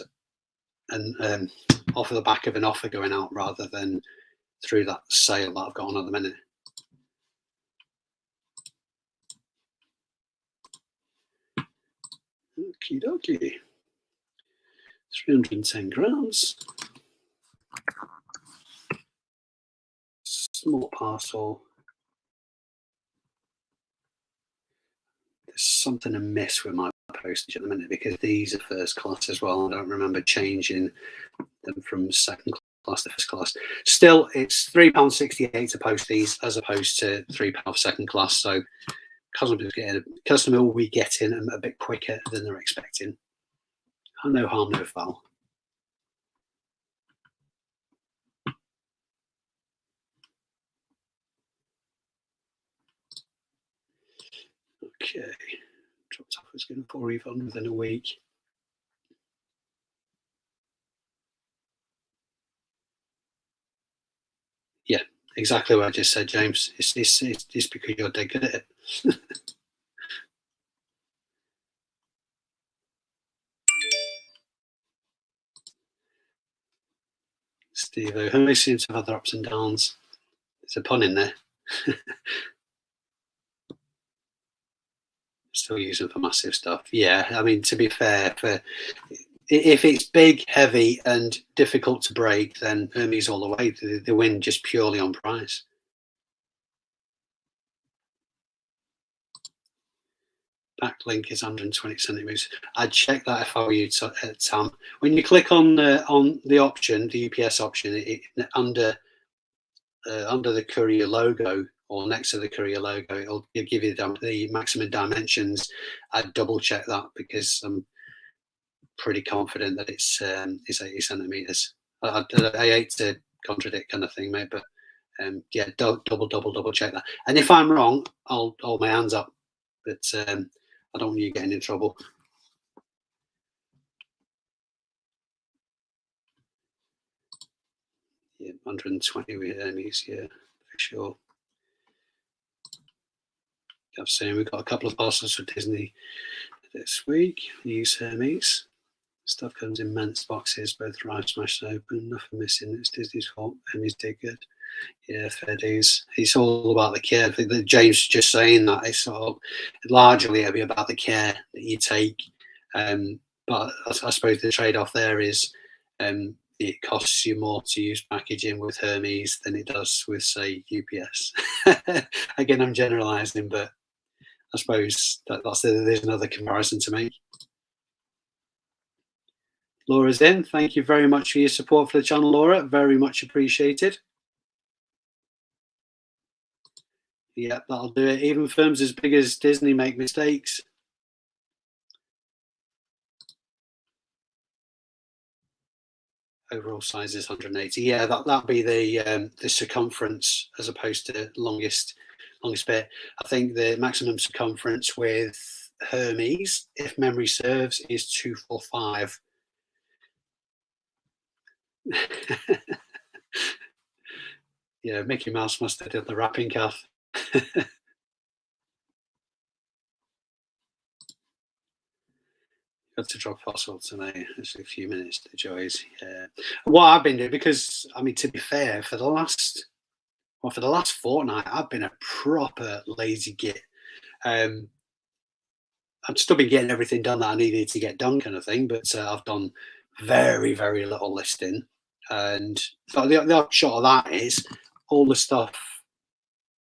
an off of the back of an offer going out rather than through that sale that I've got on at the minute. Okie dokie. 310 grams. Small parcel. There's something amiss with my postage at the minute because these are first class as well. I don't remember changing them from second class to first class. Still, it's £3.68 to post these as opposed to £3 second class. So customer will be getting them a bit quicker than they're expecting. No harm, no foul. Okay, dropped off as going for a refund within a week. Yeah, exactly what I just said, James. It's because you're dead good at it. Steve, who seems to have their ups and downs. There's a pun in there. Still using for massive stuff. Yeah, I mean, to be fair, if it's big, heavy, and difficult to break, then Hermes all the way. They win just purely on price. Backlink is 120 centimeters. I'd check that if I were you, Tam. When you click on the option, the UPS option, under the Courier logo or next to the Courier logo, it'll give you the maximum dimensions. I'd double check that because I'm pretty confident that it's 80 centimeters. I hate to contradict kind of thing, mate, but yeah, double check that. And if I'm wrong, I'll hold my hands up. But I don't want you getting in trouble. Yeah, 120 with Hermes, yeah, for sure. I've seen we've got a couple of parcels for Disney this week. Use Hermes. Stuff comes in immense boxes, both arrived smashed open, nothing missing. It's Disney's fault. Hermes did good. Yeah, fair dues. It's all about the care. I think that James just saying that it's sort of largely it'll be about the care that you take. But I suppose the trade-off there is it costs you more to use packaging with Hermes than it does with, say, UPS. Again, I'm generalising, but I suppose there's another comparison to make. Laura's in. Thank you very much for your support for the channel, Laura. Very much appreciated. Yeah, that'll do it. Even firms as big as Disney make mistakes. Overall size is 180. Yeah, that'll be the circumference as opposed to longest bit. I think the maximum circumference with Hermes, if memory serves, is 245. Yeah, Mickey Mouse must have done the wrapping calf. Got to drop fossil tonight. It's a few minutes to Joy's. Yeah. What I've been doing, because I mean, to be fair, for the last fortnight, I've been a proper lazy git. I've still been getting everything done that I needed to get done, kind of thing. But I've done very, very little listing, and the upshot of that is all the stuff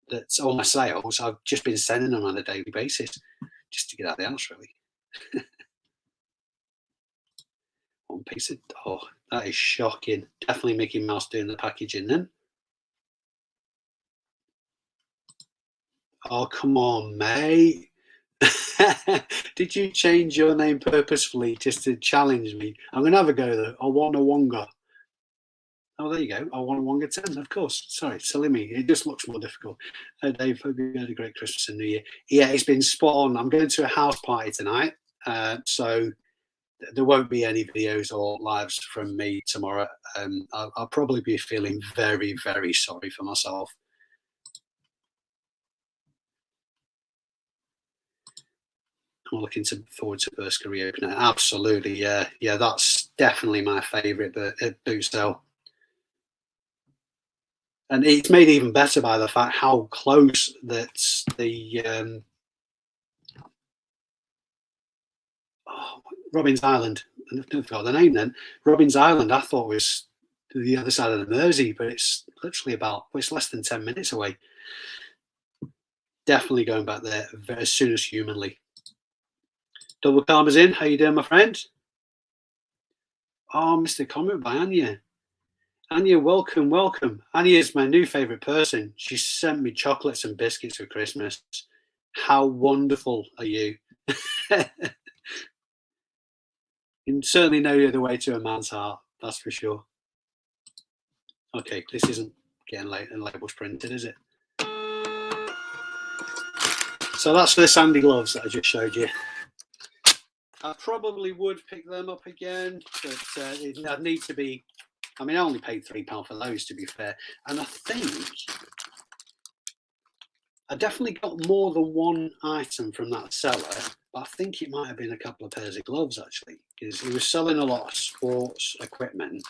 that's all my sales. I've just been sending them on a daily basis, just to get out of the house, really. One piece of that is shocking. Definitely Mickey Mouse doing the packaging then. Oh, come on, mate. Did you change your name purposefully just to challenge me? I'm going to have a go, though. Wonga. Oh, there you go. Wonga 10, of course. Sorry, silly me. It just looks more difficult. Dave, hope you had a great Christmas and New Year. Yeah, it's been spot on. I'm going to a house party tonight. So there won't be any videos or lives from me tomorrow. I'll probably be feeling very, very sorry for myself. I'm looking forward to Burst Courier opener. Absolutely, yeah. That's definitely my favourite boot sale. And it's made even better by the fact how close that the Robin's Island. I forgot the name then. Robin's Island, I thought was the other side of the Mersey, but it's literally it's less than 10 minutes away. Definitely going back there as soon as humanly. Double Karma's in. How you doing, my friend? Oh, Mr. Comment by Anya. Anya, welcome. Anya is my new favourite person. She sent me chocolates and biscuits for Christmas. How wonderful are you? You certainly know the way to a man's heart, that's for sure. Okay, this isn't getting late and labels printed, is it? So that's for the sandy gloves that I just showed you. I probably would pick them up again, but I'd need to be. I mean, I only paid £3 for those, to be fair, and I think I definitely got more than one item from that seller, but I think it might have been a couple of pairs of gloves actually, because he was selling a lot of sports equipment.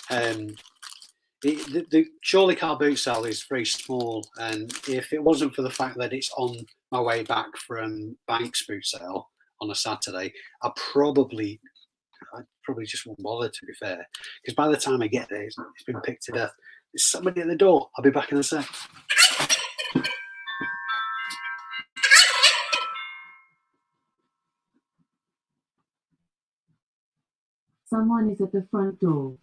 The Surely Car boot sale is very small, and if it wasn't for the fact that it's on my way back from Banks boot sale on a Saturday, I probably just won't bother, to be fair, because by the time I get there, it's been picked to death. There's somebody at the door. I'll be back in a sec. Someone is at the front door.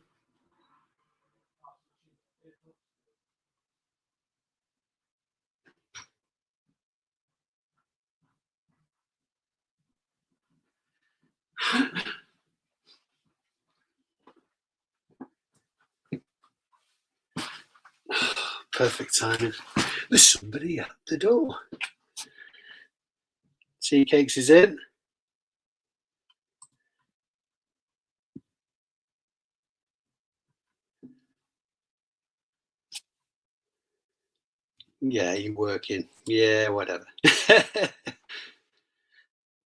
Perfect timing. There's somebody at the door. Tea Cakes is in. Yeah, you're working. Yeah, whatever.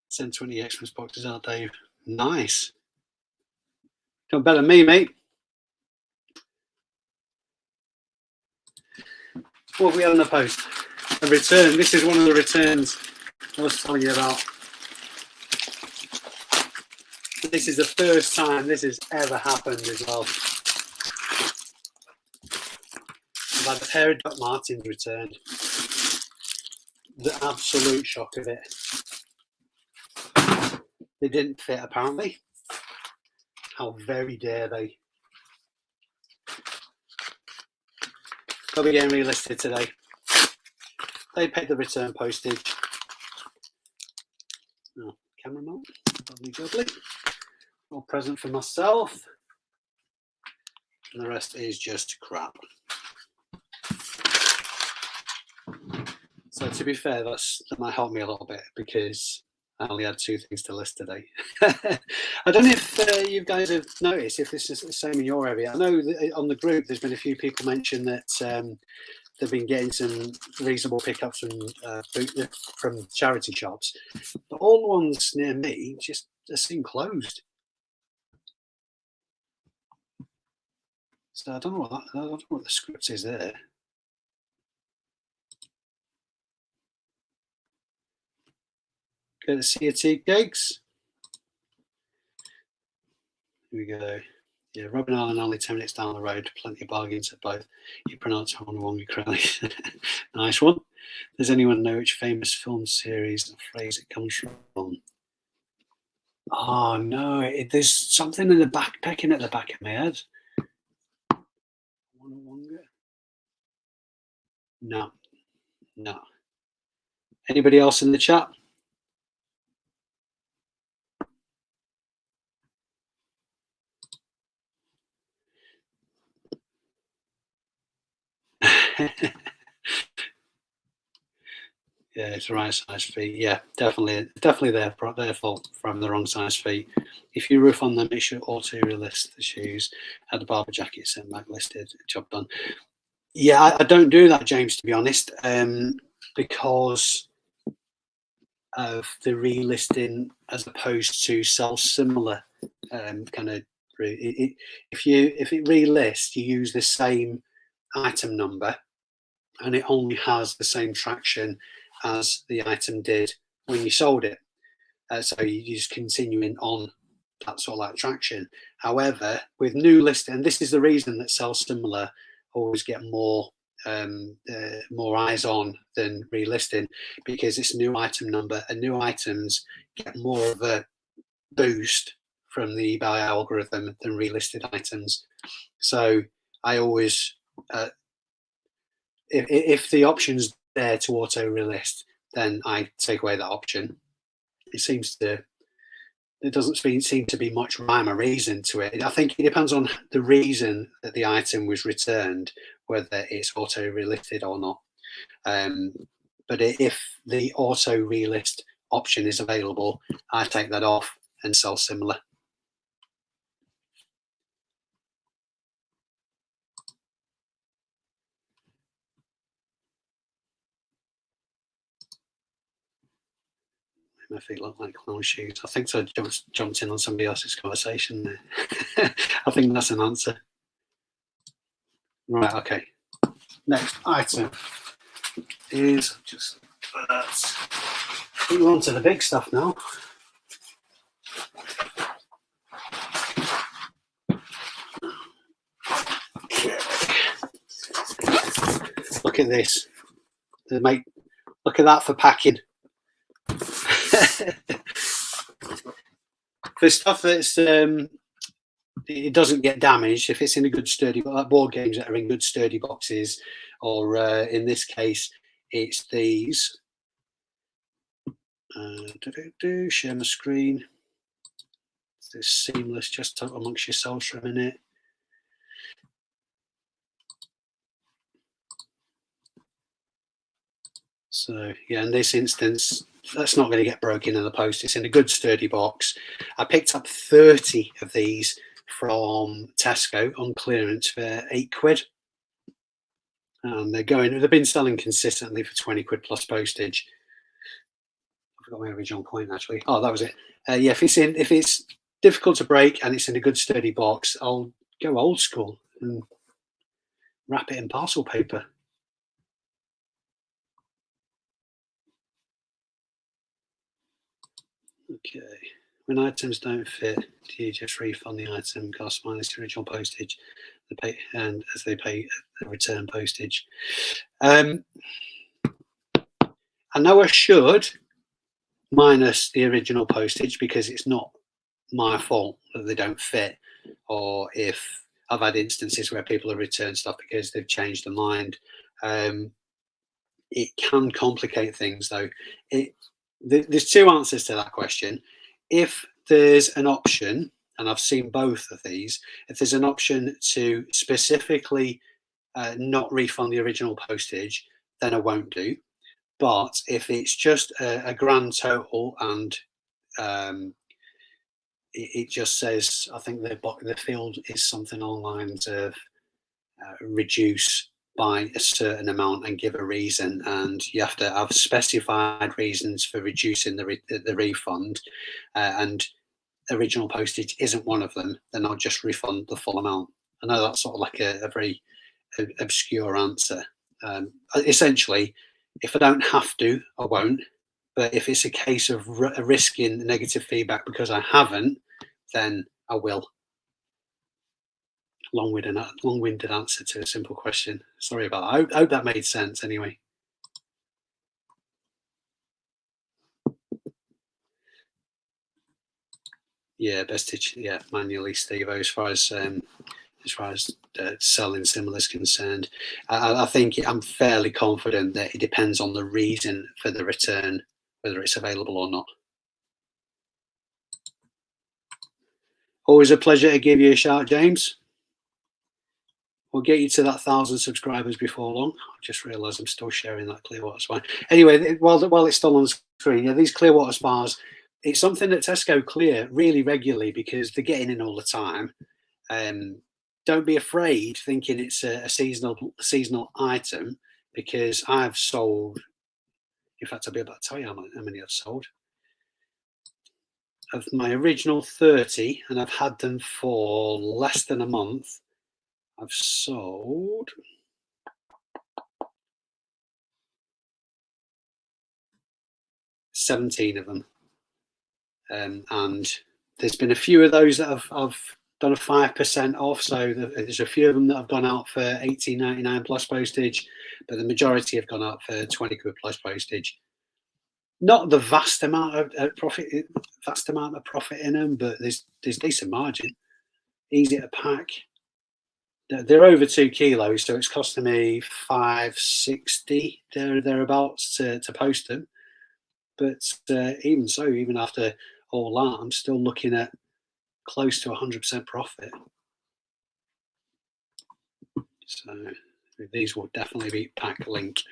Send 20 Xmas boxes out, Dave. Nice. Done better than me, mate. What have we had in the post? A return. This is one of the returns I was telling you about. This is the first time this has ever happened as well. I've had a pair of Doc Martens returned. The absolute shock of it. They didn't fit, apparently. How very dare they? They'll be getting relisted today. They paid the return postage. Oh, camera mount. Lovely. All present for myself. And the rest is just crap. So to be fair, that might help me a little bit, because I only had 2 things to list today. I don't know if you guys have noticed if this is the same in your area. I know that on the group there's been a few people mention that they've been getting some reasonable pickups from charity shops, but all the ones near me just seem closed. So I don't know what the script is there. Go to see a Tea Cakes. Here we go. Yeah, Robin Island only 10 minutes down the road. Plenty of bargains at both. You pronounce Honowonga correctly. Nice one. Does anyone know which famous film series and phrase it comes from? Oh no, there's something in the back, pecking at the back of my head. Honowonga? No. Anybody else in the chat? Yeah, it's the right size feet. Yeah, definitely their fault from the wrong size feet. If you roof on them, it should auto relist the shoes. Had the barber jacket sent back listed. Job done. Yeah, I don't do that, James, to be honest, because of the relisting as opposed to sell similar kind of. If it relists, you use the same item number, and it only has the same traction as the item did when you sold it. So you're just continuing on that sort of like traction. However, with new listing, and this is the reason that sell similar always get more eyes on than relisting, because it's a new item number, and new items get more of a boost from the eBay algorithm than relisted items. So I always if the option's there to auto relist, then I take away that option. It doesn't seem to be much rhyme or reason to it. I think it depends on the reason that the item was returned, whether it's auto relisted or not. But if the auto relist option is available, I take that off and sell similar. My feet look like clown shoes. I think so. Jumped in on somebody else's conversation there. I think that's an answer. Right, okay. Next item is just move on to the big stuff now. Okay. Look at this. Look at that for packing. For stuff that's it doesn't get damaged, if it's in a good sturdy, like board games that are in good sturdy boxes, or in this case it's these. Share my screen. It's seamless. Just talk amongst yourselves for a minute. So yeah, in this instance, that's not going to get broken in the post. It's in a good sturdy box. I picked up 30 of these from Tesco on clearance for £8. And they've been selling consistently for 20 quid plus postage. I forgot my original point actually. Oh, that was it. Yeah, if it's difficult to break and it's in a good sturdy box, I'll go old school and wrap it in parcel paper. Okay. When items don't fit, do you just refund the item cost minus the original postage, and as they pay the return postage? I know I should minus the original postage because it's not my fault that they don't fit, or if I've had instances where people have returned stuff because they've changed their mind. It can complicate things though. There's two answers to that question. If there's an option, and I've seen both of these, if there's an option to specifically not refund the original postage, then I won't do. But if it's just a grand total and it just says, I think the field is something along the lines of reduce by a certain amount and give a reason, and you have to have specified reasons for reducing the refund, and original postage isn't one of them, then I'll just refund the full amount. I know that's sort of like a very obscure answer. Essentially, if I don't have to, I won't. But if it's a case of risking negative feedback because I haven't, then I will. Long-winded answer to a simple question. Sorry about that. I hope that made sense anyway. Yeah, best to manually, Steve, as far as as far as selling similar is concerned. I think I'm fairly confident that it depends on the reason for the return, whether it's available or not. Always a pleasure to give you a shout, James. We'll get you to that 1,000 subscribers before long. I just realised I'm still sharing that Clearwater Spa. Anyway, while it's still on screen, yeah, these Clearwater Spas, it's something that Tesco clear really regularly because they're getting in all the time. Don't be afraid thinking it's a seasonal item, because I've sold, in fact, I'll be able to tell you how many I've sold. Of my original 30, and I've had them for less than a month, I've sold 17 of them. And there's been a few of those that I've done a 5% off. So there's a few of them that have gone out for $18.99 plus postage, but the majority have gone out for 20 quid plus postage. Not the vast amount of profit in them, but there's decent margin. Easy to pack. They're over 2 kilos, so it's costing me $5.60 thereabouts to post them. But even so, even after all that, I'm still looking at close to 100% profit. So these will definitely be pack link.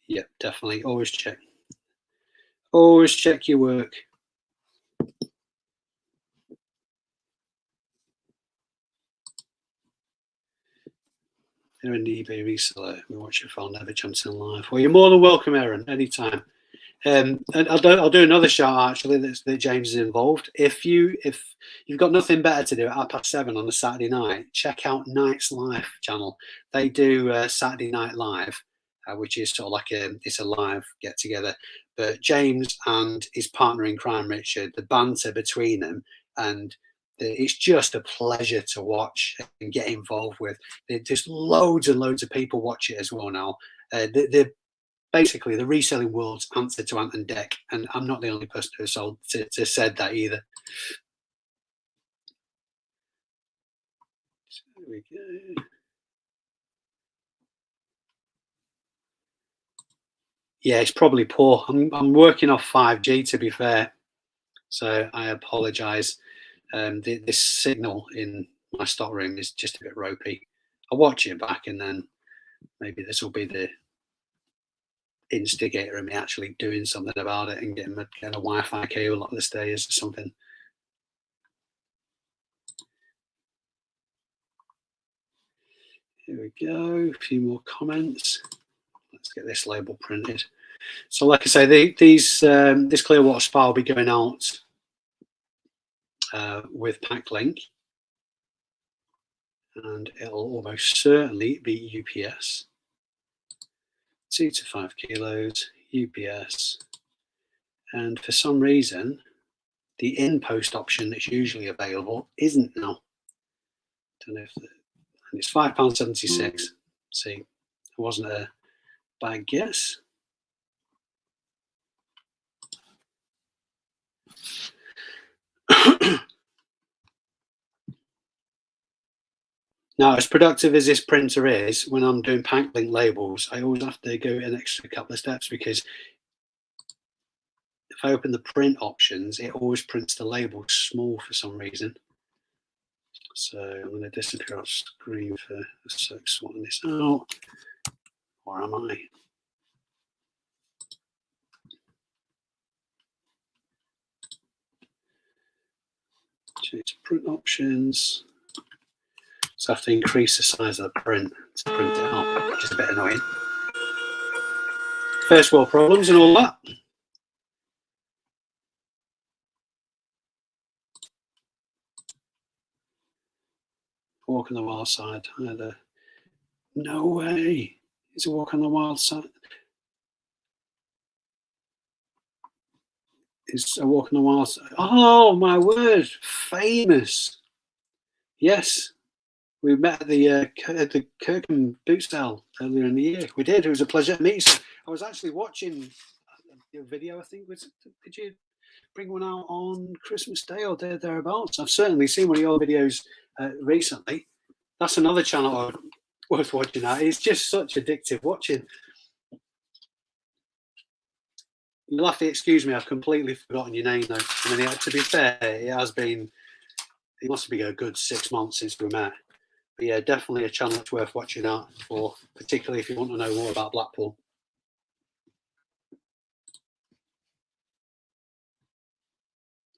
Yep, definitely. Always check. Always check your work. They're an eBay reseller. We watch your phone never jumps in live. Well, you're more than welcome, Aaron, anytime. And I'll do another shout actually that James is involved. If you've got nothing better to do at 7:30 on a Saturday night, check out Night's Live channel. They do Saturday Night Live, which is sort of like it's a live get together. But James and his partner in crime, Richard, the banter between them, and it's just a pleasure to watch and get involved with. There's loads and loads of people watch it as well now. They're basically the reselling world's answer to Ant and Dec, and I'm not the only person who said that either. So there we go. Yeah, it's probably poor. I'm working off 5G, to be fair, so I apologise. This signal in my stock room is just a bit ropey. I'll watch it back, and then maybe this will be the instigator of me actually doing something about it and getting a Wi-Fi cable up the stairs or something. Here we go. A few more comments. Let's get this label printed. So, like I say, this Clearwater Spa will be going out with Packlink, and it'll almost certainly be UPS. 2 to 5 kilos, UPS, and for some reason, the in-post option that's usually available isn't now. Don't know if and it's £5.76. See, it wasn't a bad guess. Now, as productive as this printer is, when I'm doing Packlink labels, I always have to go an extra couple of steps, because if I open the print options, it always prints the label small for some reason. So I'm going to disappear off screen for a sec, sorting this out. Or am I? Change to print options. So I have to increase the size of the print to print it out, which is a bit annoying. First world problems and all that. Walk on the wild side. Either. No way. It's a walk on the wild side. It's a walk on the wild side. Oh my word! Famous. Yes, we met at the Kirkham boot sale earlier in the year. We did. It was a pleasure to meet you. I was actually watching your video. I think did you bring one out on Christmas Day or thereabouts? I've certainly seen one of your videos recently. That's another channel worth watching. It's just such addictive watching. You'll have to excuse me. I've completely forgotten your name though. I mean, to be fair, it must be a good 6 months since we met. But yeah, definitely a channel that's worth watching out for, particularly if you want to know more about Blackpool.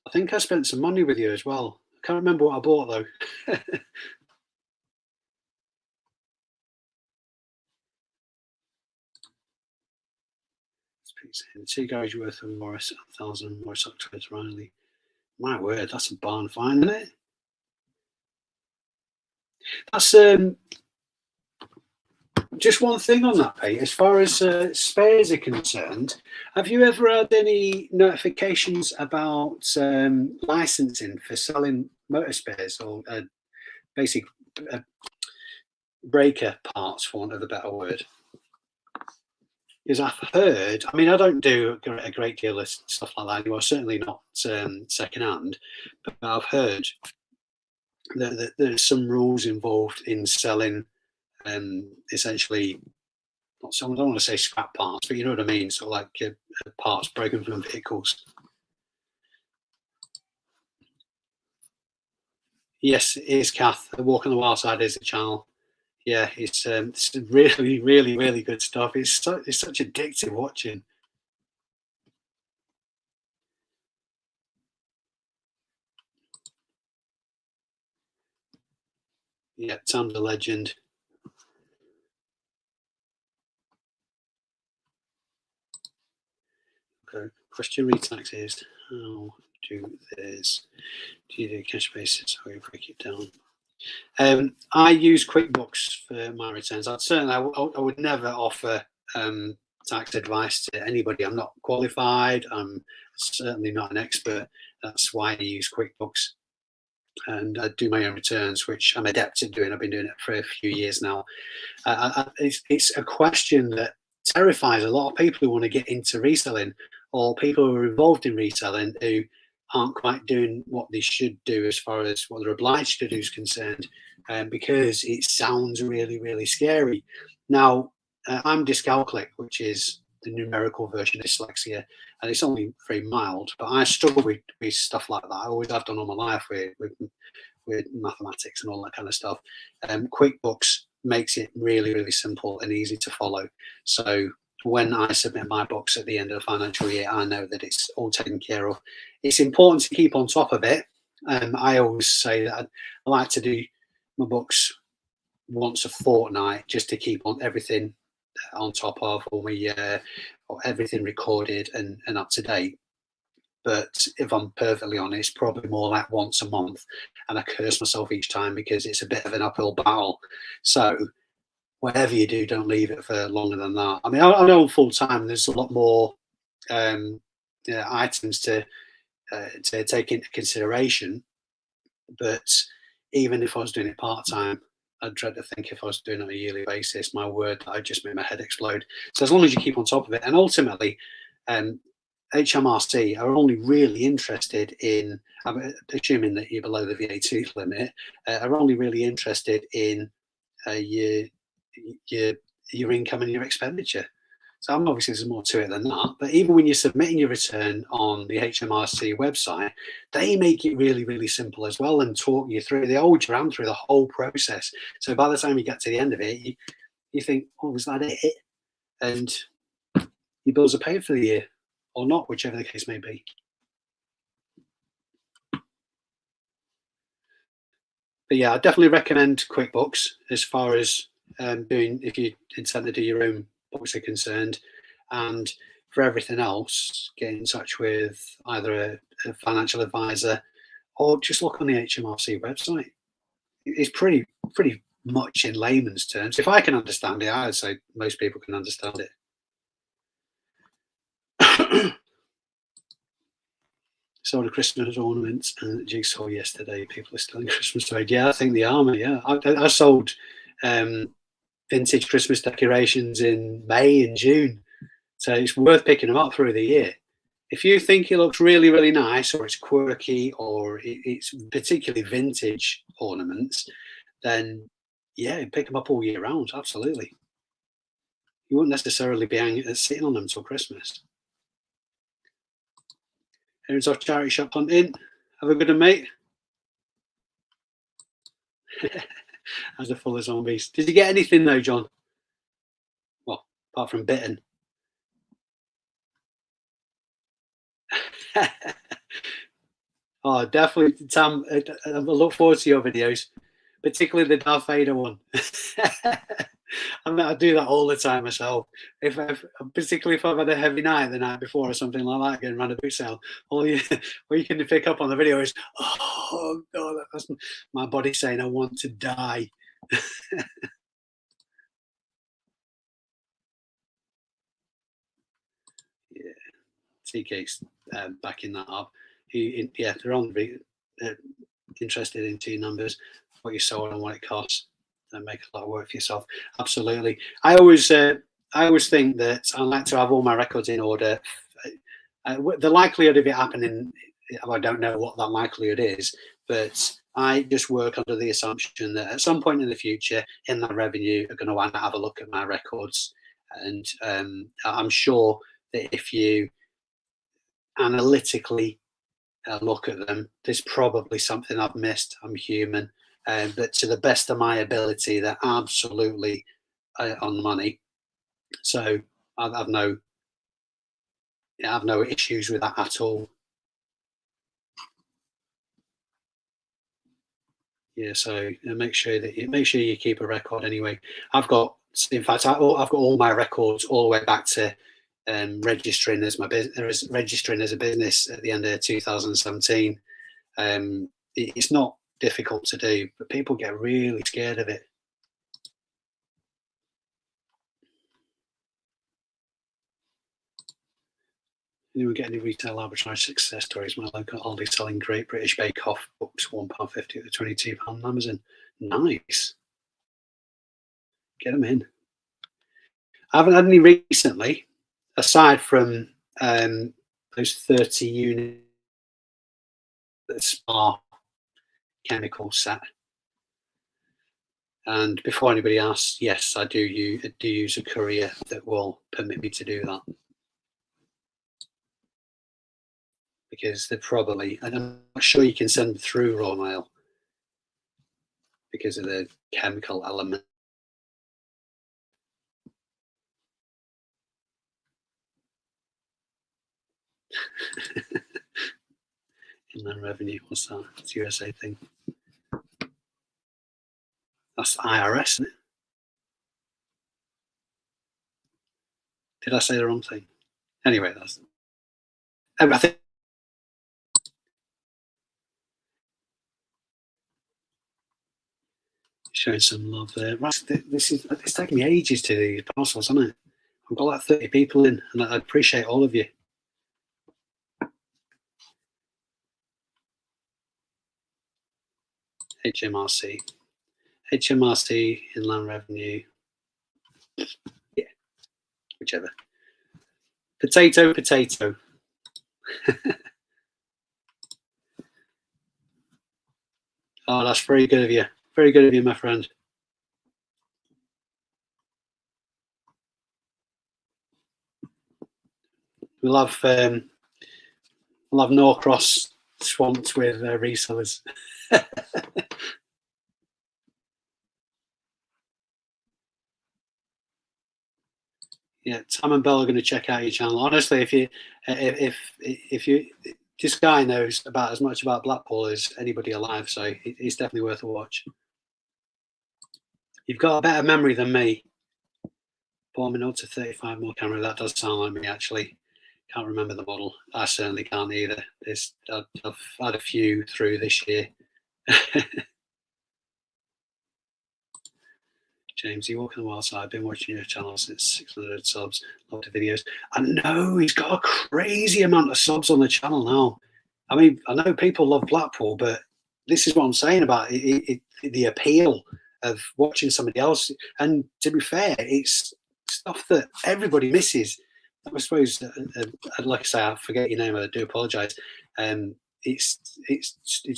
I think I spent some money with you as well. I can't remember what I bought though. The 2 garage worth of Morris, 1,000 Morris Oxford Riley. My word, that's a barn find, isn't it? That's just one thing on that, Pete. As far as spares are concerned, have you ever had any notifications about licensing for selling motor spares or basic breaker parts, for want of a better word? Because I've heard, I mean, I don't do a great deal of stuff like that anymore, certainly not secondhand, but I've heard that there's some rules involved in selling essentially, I don't want to say scrap parts, but you know what I mean, sort of like parts broken from vehicles. Yes, it is, Kath. Walk on the Wild Side is a channel. Yeah, it's really, really, really good stuff. It's such addictive watching. Yeah, Tom's a legend. Okay, question retax is how do this? Do you do cash basis? How do you break it down? I use QuickBooks for my returns. I would never offer tax advice to anybody. I'm not qualified. I'm certainly not an expert. That's why I use QuickBooks, and I do my own returns, which I'm adept at doing. I've been doing it for a few years now. It's a question that terrifies a lot of people who want to get into reselling, or people who are involved in reselling who aren't quite doing what they should do as far as what they're obliged to do is concerned, because it sounds really, really scary. Now, I'm dyscalculic, which is the numerical version of dyslexia, and it's only very mild, but I struggle with stuff like that. I always have done all my life with mathematics and all that kind of stuff. QuickBooks makes it really, really simple and easy to follow. So when I submit my books at the end of the financial year, I know that it's all taken care of. It's important to keep on top of it. I always say that I like to do my books once a fortnight just to keep on everything on top of, or everything recorded and up to date. But if I'm perfectly honest, probably more like once a month, and I curse myself each time because it's a bit of an uphill battle. So whatever you do, don't leave it for longer than that. I mean, I know full time there's a lot more items to take into consideration, but even if I was doing it part time, I'd dread to think if I was doing it on a yearly basis, my word, I'd just make my head explode. So as long as you keep on top of it, and ultimately, HMRC are only really interested in, I'm assuming that you're below the VAT limit, are only really interested in your income and your expenditure. So obviously there's more to it than that. But even when you're submitting your return on the HMRC website, they make it really, really simple as well and talk you through. They hold your hand through the whole process. So by the time you get to the end of it, you think, oh, was that it? And your bills are paid for the year, or not, whichever the case may be. But yeah, I definitely recommend QuickBooks as far as if you intend to do your own books are concerned. And for everything else, get in touch with either a financial advisor or just look on the HMRC website. It's pretty much in layman's terms. If I can understand it, I would say most people can understand it. Sold a Christmas ornaments and jigsaw yesterday. People are still in Christmas trade. Yeah, I think they are. Yeah, I sold vintage Christmas decorations in May and June. So it's worth picking them up through the year. If you think it looks really, really nice, or it's quirky, or it's particularly vintage ornaments, then yeah, pick them up all year round. Absolutely. You won't necessarily be sitting on them till Christmas. Here's our charity shop hunting. Have a good one, mate. As a full of zombies. Did you get anything though, John? Well, apart from bitten. Oh, definitely, Tam. I look forward to your videos, particularly the Darth Vader one. I mean, I do that all the time myself. Particularly if I've had a heavy night the night before or something like that, getting around a boot sale, all you can pick up on the video is, oh God, that's my body saying I want to die. Yeah, TK's backing that up. Yeah, they're on interested in two numbers, what you sold and what it costs, and make a lot of work for yourself. Absolutely. I always think that I like to have all my records in order. The likelihood of it happening, I don't know what that likelihood is, but I just work under the assumption that at some point in the future, in that revenue, are going to want to have a look at my records, and I'm sure that if you analytically look at them, there's probably something I've missed. I'm human, but to the best of my ability, they're absolutely on money. So I've no issues with that at all. Yeah, so make sure you keep a record anyway. I've got all my records all the way back to registering as my business, registering as a business at the end of 2017. It's not difficult to do, but people get really scared of it. You get any retail arbitrage success stories? My local Aldi selling Great British Bake Off books, £1.50 to £22 on Amazon. Nice. Get them in. I haven't had any recently, aside from those 30 unit Spa chemical set. And before anybody asks, yes, I do use a courier that will permit me to do that. Because they're probably, and I'm not sure you can send through raw mail because of the chemical element. Inland revenue, what's that? It's a USA thing. That's IRS, isn't it? Did I say the wrong thing? Anyway, that's. I think. Showing some love there. Right, it's taken me ages to do these parcels, hasn't it? I've got like 30 people in, and I appreciate all of you. HMRC, inland revenue. Yeah, whichever. Potato. Oh, that's very good of you. Very good of you, my friend. We'll have Norcross swamped with resellers. Yeah, Tom and Bell are going to check out your channel. Honestly, if you, this guy knows about as much about Blackpool as anybody alive, so he's definitely worth a watch. You've got a better memory than me. Bought me to 35 more camera. That does sound like me, actually. Can't remember the model. I certainly can't either. I've had a few through this year. James, you walk on the wild side. I've been watching your channel since 600 subs. Love the videos. I know he's got a crazy amount of subs on the channel now. I mean, I know people love Blackpool, but this is what I'm saying about the appeal of watching somebody else. And to be fair, it's stuff that everybody misses. I suppose, like I say, I forget your name. I do apologise. It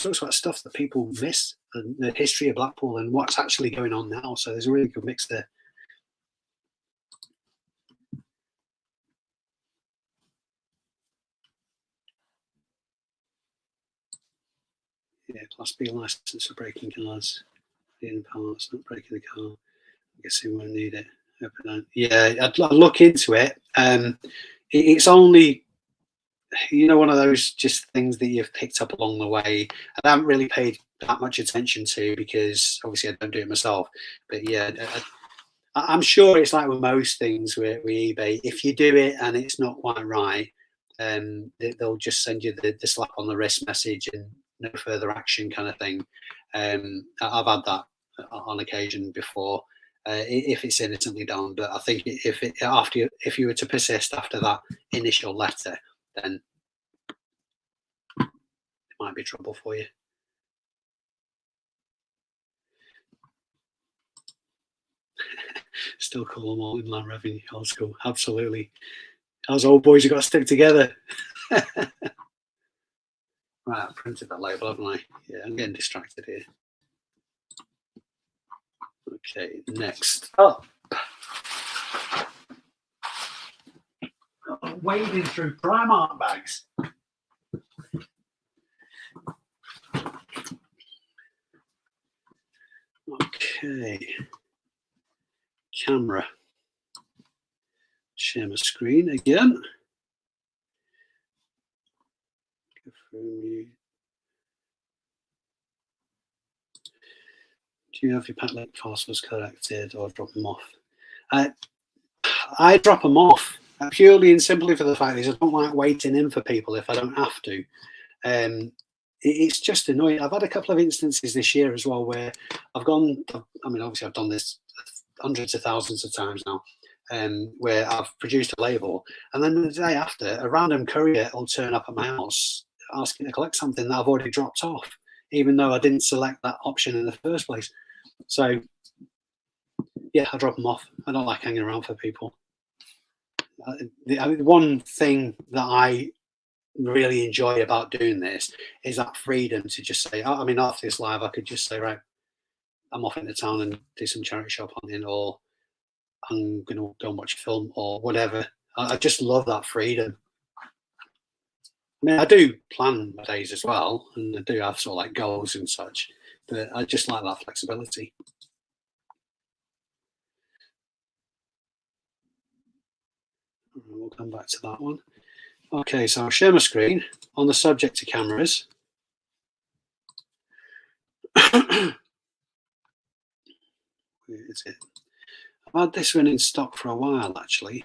talks about stuff that people miss, and the history of Blackpool and what's actually going on now. So there's a really good mix there. Yeah, Class B license for breaking cars, being parts, not breaking the car. I guess we won't need it. Yeah, I'd look into it. It's only, one of those just things that you've picked up along the way. I haven't really paid that much attention to because obviously I don't do it myself. But yeah, I'm sure it's like with most things with eBay. If you do it and it's not quite right, they'll just send you the slap on the wrist message and no further action kind of thing. I've had that on occasion before. If it's innocently done, but I think if you were to persist after that initial letter, then it might be trouble for you. Still call them all inland revenue, old school. Absolutely. Those old boys have got to stick together. Right, I printed that label, haven't I? Yeah, I'm getting distracted here. Okay, next up. Wading through Primark bags. Okay. Camera. Share my screen again. Go through. Do you have your pack link parcels collected or drop them off? I drop them off purely and simply for the fact that I don't like waiting in for people if I don't have to. It's just annoying. I've had a couple of instances this year as well where I've gone, I mean, obviously I've done this hundreds of thousands of times now, where I've produced a label and then the day after a random courier will turn up at my house asking to collect something that I've already dropped off, even though I didn't select that option in the first place. So yeah, I drop them off. I don't like hanging around for people. The one thing that I really enjoy about doing this is that freedom to just say, I mean, after this live, I could just say, right, I'm off into town and do some charity shop hunting, or I'm going to go and watch a film or whatever. I just love that freedom. I mean, I do plan my days as well, and I do have sort of like goals and such, but I just like that flexibility. We'll come back to that one. Okay, so I'll share my screen on the subject to cameras. Where is it? I've had this one in stock for a while, actually.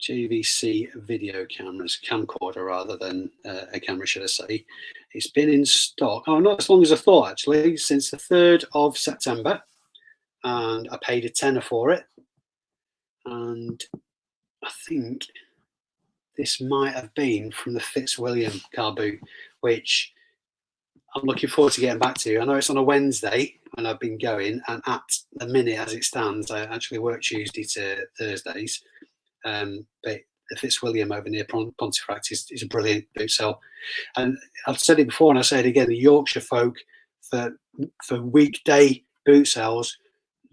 JVC video cameras, camcorder rather than a camera, should I say. It's been in stock, not as long as I thought, actually, since the 3rd of September. And I paid a tenner for it. And I think this might have been from the Fitzwilliam car boot, which I'm looking forward to getting back to. I know it's on a Wednesday and I've been going, and at the minute as it stands, I actually work Tuesday to Thursdays. But the Fitzwilliam over near Pontefract is a brilliant boot sale. And I've said it before and I say it again, the Yorkshire folk for weekday boot sales,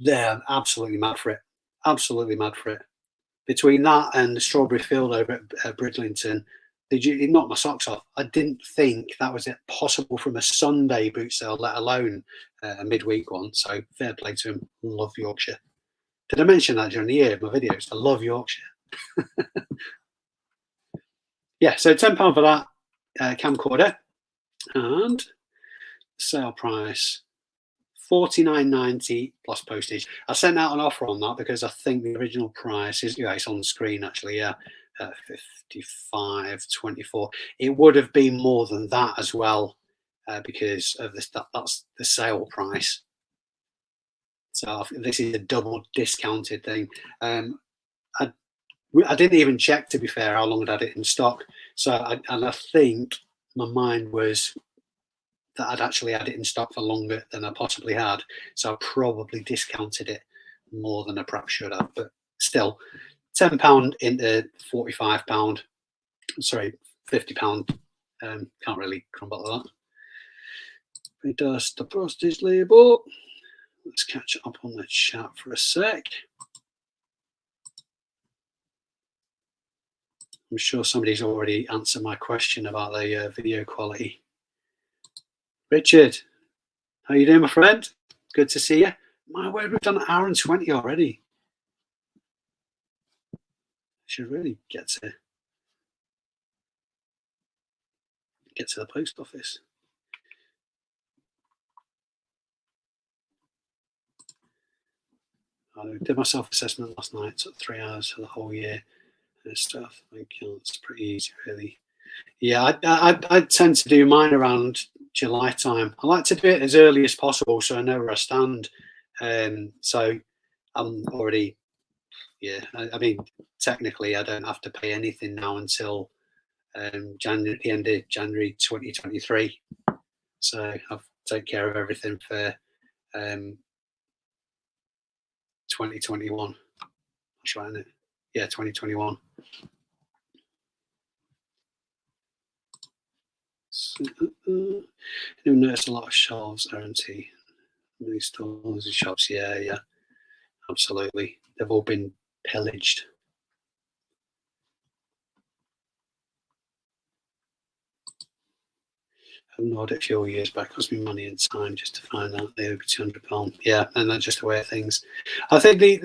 they're absolutely mad for it. Absolutely mad for it. Between that and the Strawberry Field over at Bridlington, it knocked my socks off. I didn't think that was possible from a Sunday boot sale, let alone a midweek one. So fair play to him. Love Yorkshire. Did I mention that during the year of my videos? I love Yorkshire. Yeah, so £10 for that camcorder, and sale price $49.90 plus postage. I sent out an offer on that because I think the original price is, it's on the screen actually, yeah, $55.24. It would have been more than that as well because of this. That's the sale price. So this is a double discounted thing. I didn't even check, to be fair, how long I'd had it in stock. So I think my mind was that I'd actually had it in stock for longer than I possibly had. So I probably discounted it more than I perhaps should have. But still, £10 into £45. Sorry, £50. Can't really crumble that. It does the postage label. Let's catch up on the chat for a sec. I'm sure somebody's already answered my question about the video quality. Richard, how you doing, my friend? Good to see you. My word, we've done an hour and 20 already. Should really get to the post office. I did my self-assessment last night. It took 3 hours for the whole year and stuff. I think it's pretty easy, really. Yeah, I tend to do mine around July time. I like to do it as early as possible so I know where I stand. So I'm already, yeah. I mean, technically, I don't have to pay anything now until January, the end of January 2023. So I've taken care of everything for 2021. That's right, isn't it? Yeah, 2021. So, you'll notice a lot of shelves are empty. Many stores and shops. Yeah, absolutely. They've all been pillaged. I've not a few years back. It cost me money and time just to find out they owe me £200. Yeah, and that's just the way of things. I think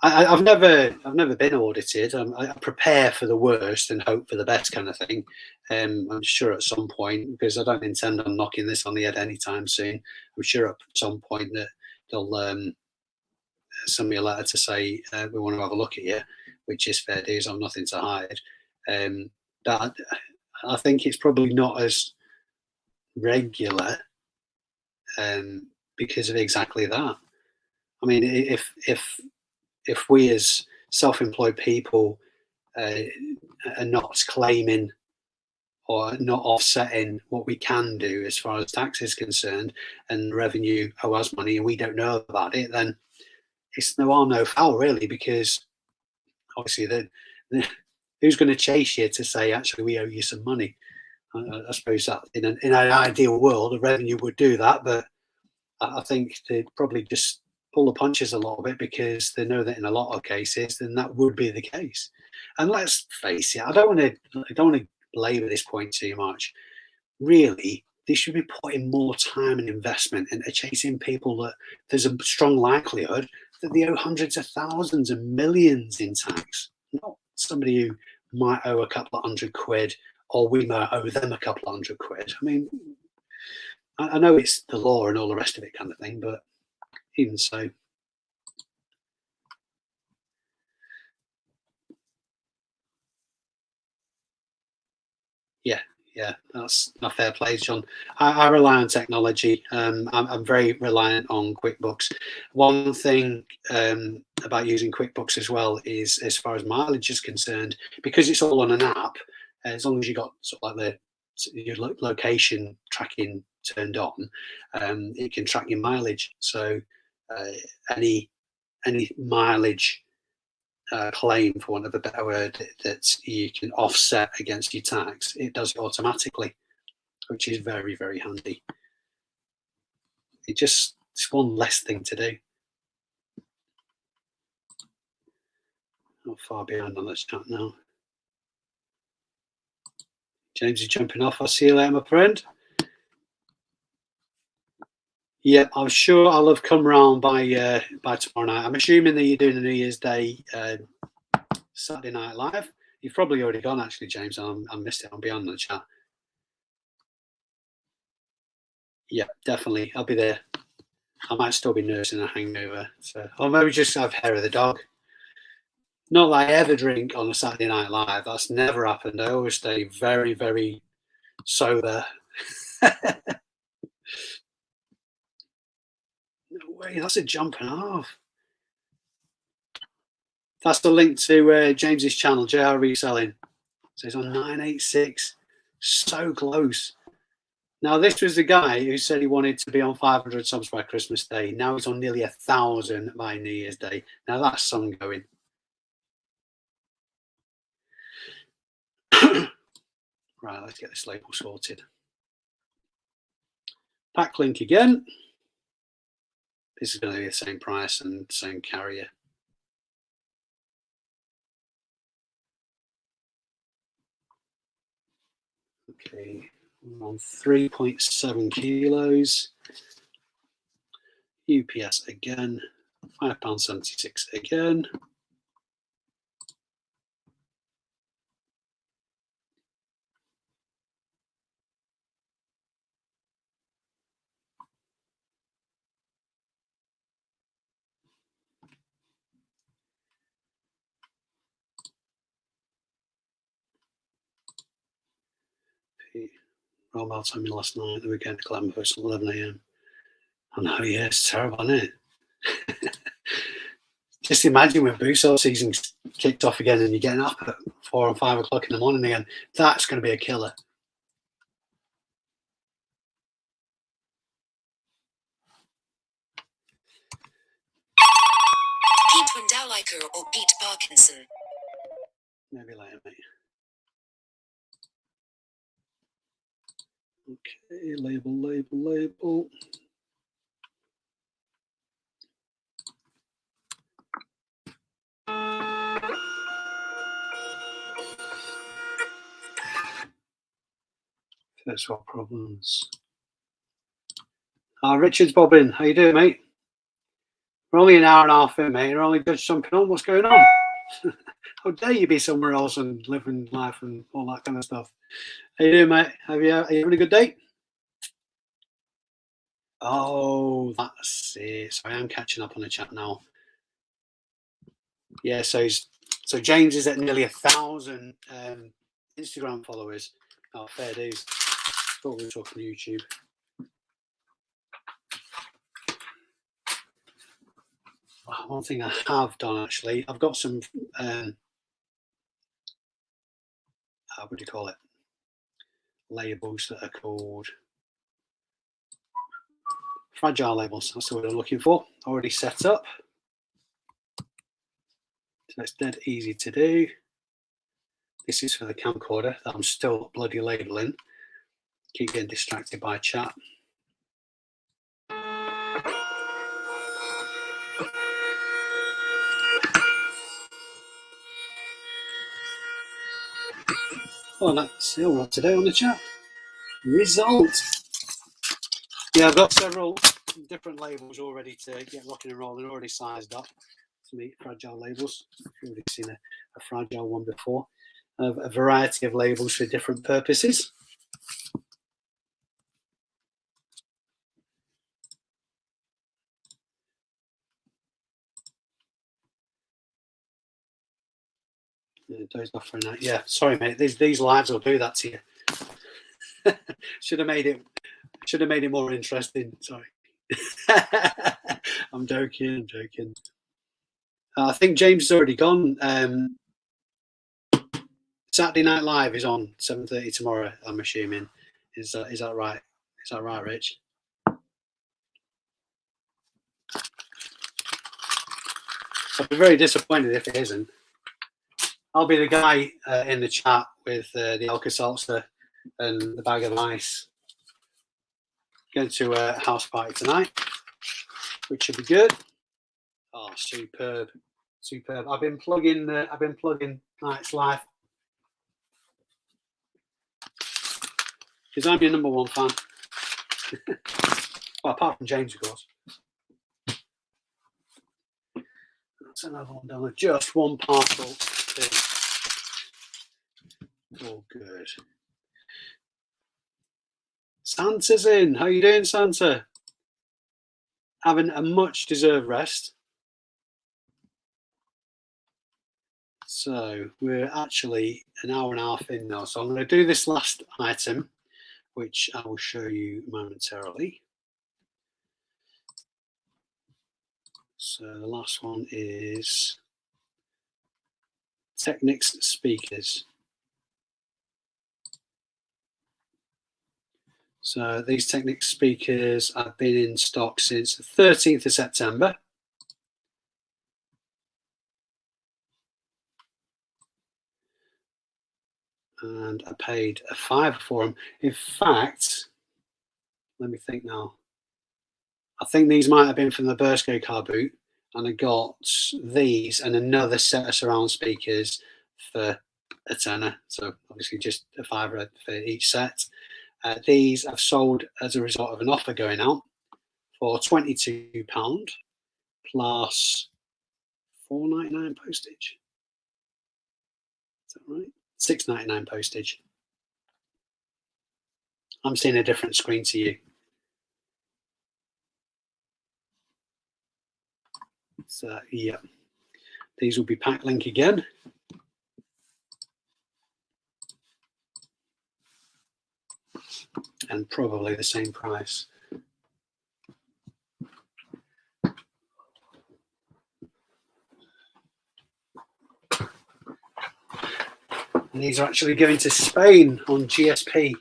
I've never been audited. I prepare for the worst and hope for the best, kind of thing. I'm sure at some point, because I don't intend on knocking this on the head anytime soon. I'm sure at some point that they'll send me a letter to say we want to have a look at you, which is fair dues. I've nothing to hide. But I think it's probably not as regular because of exactly that. I mean, if we as self-employed people are not claiming or not offsetting what we can do as far as tax is concerned, and revenue owe us money and we don't know about it, then it's no harm, no foul, really, because obviously who's going to chase you to say, actually, we owe you some money? I suppose that in an ideal world, the revenue would do that, but I think they'd probably just pull the punches a little bit because they know that in a lot of cases, then that would be the case. And let's face it, I don't want to labour this point too much. Really, they should be putting more time and investment into chasing people that there's a strong likelihood that they owe hundreds of thousands and millions in tax, not somebody who might owe a couple of £100 or we might owe them a couple of £100. I mean, I know it's the law and all the rest of it kind of thing, but even so. Yeah, that's a fair play, John. I rely on technology. I'm very reliant on QuickBooks. One thing about using QuickBooks as well is, as far as mileage is concerned, because it's all on an app, as long as you got sort of like your location tracking turned on, it can track your mileage. So any mileage claim, for want of a better word, that you can offset against your tax, it does it automatically, which is very, very handy. It's one less thing to do. Not far behind on this chat now. James is jumping off. I'll see you later, my friend. Yeah, I'm sure I'll have come round by tomorrow night. I'm assuming that you're doing the New Year's Day Saturday Night Live. You've probably already gone, actually, James. I missed it. I'll be on the chat. Yeah, definitely. I'll be there. I might still be nursing a hangover. So, or maybe just have hair of the dog. Not that I ever drink on a Saturday Night Live. That's never happened. I always stay very, very sober. No way, that's a jumping off. That's the link to James's channel, JR Reselling. So he's on 986. So close. Now, this was the guy who said he wanted to be on 500 subs by Christmas Day. Now he's on nearly 1,000 by New Year's Day. Now that's some going. Right, let's get this label sorted. Pack link again. This is going to be the same price and same carrier. Okay, we're on 3.7 kilos. UPS again, £5.76 again. Roll out time last night, the weekend to collect my post at 11 AM. I know, yeah, it's terrible, isn't it? Just imagine when boot sale season's kicked off again and you're getting up at 4 or 5 o'clock in the morning again. That's going to be a killer. Pete Wendauliker or Pete Parkinson? Maybe later, mate. Okay, label. First world problems. Richard's bobbing. How you doing, mate? We're only an hour and a half in, mate. You're only just jumping on. What's going on? How dare you be somewhere else and living life and all that kind of stuff? How you doing, mate? Are you having a good day? Oh, that's it. So I am catching up on the chat now. Yeah, so James is at nearly 1,000 Instagram followers. Oh, fair dues. Thought we were talking YouTube. One thing I have done actually, I've got some what do you call it? Labels that are called fragile labels. That's the word I'm looking for. Already set up. So it's dead easy to do. This is for the camcorder that I'm still bloody labeling. Keep getting distracted by chat. Oh, that's all right today on the chat. Result. Yeah, I've got several different labels all ready to get rocking and rolling, already sized up to meet fragile labels. I've already seen a fragile one before. A variety of labels for different purposes. Dozed off for a night. Yeah, sorry, mate. These lives will do that to you. Should have made it more interesting. Sorry. I'm joking. I think James has already gone. Saturday Night Live is on 7:30 tomorrow. I'm assuming. Is that right? Is that right, Rich? I'd be very disappointed if it isn't. I'll be the guy in the chat with the Alka-Seltzer and the bag of ice. Going to a house party tonight, which should be good. Oh, superb. I've been plugging Night's Life because I'm your number one fan. Well, apart from James, of course. That's another one down there. Just one parcel. Oh, good. Santa's in. How you doing, Santa? Having a much-deserved rest. So we're actually an hour and a half in now. So I'm going to do this last item, which I will show you momentarily. So the last one is Technics speakers. So these Technics speakers have been in stock since the 13th of September. and I paid a £5 for them. In fact, let me think now. I think these might have been from the Bursco car boot, and I got these and another set of surround speakers for a tenner. So obviously just a £5 for each set. These I've sold as a result of an offer going out for £22 plus £4.99 postage. Is that right? £6.99 postage. I'm seeing a different screen to you. So yeah, these will be pack link again. And probably the same price. And these are actually going to Spain on GSP.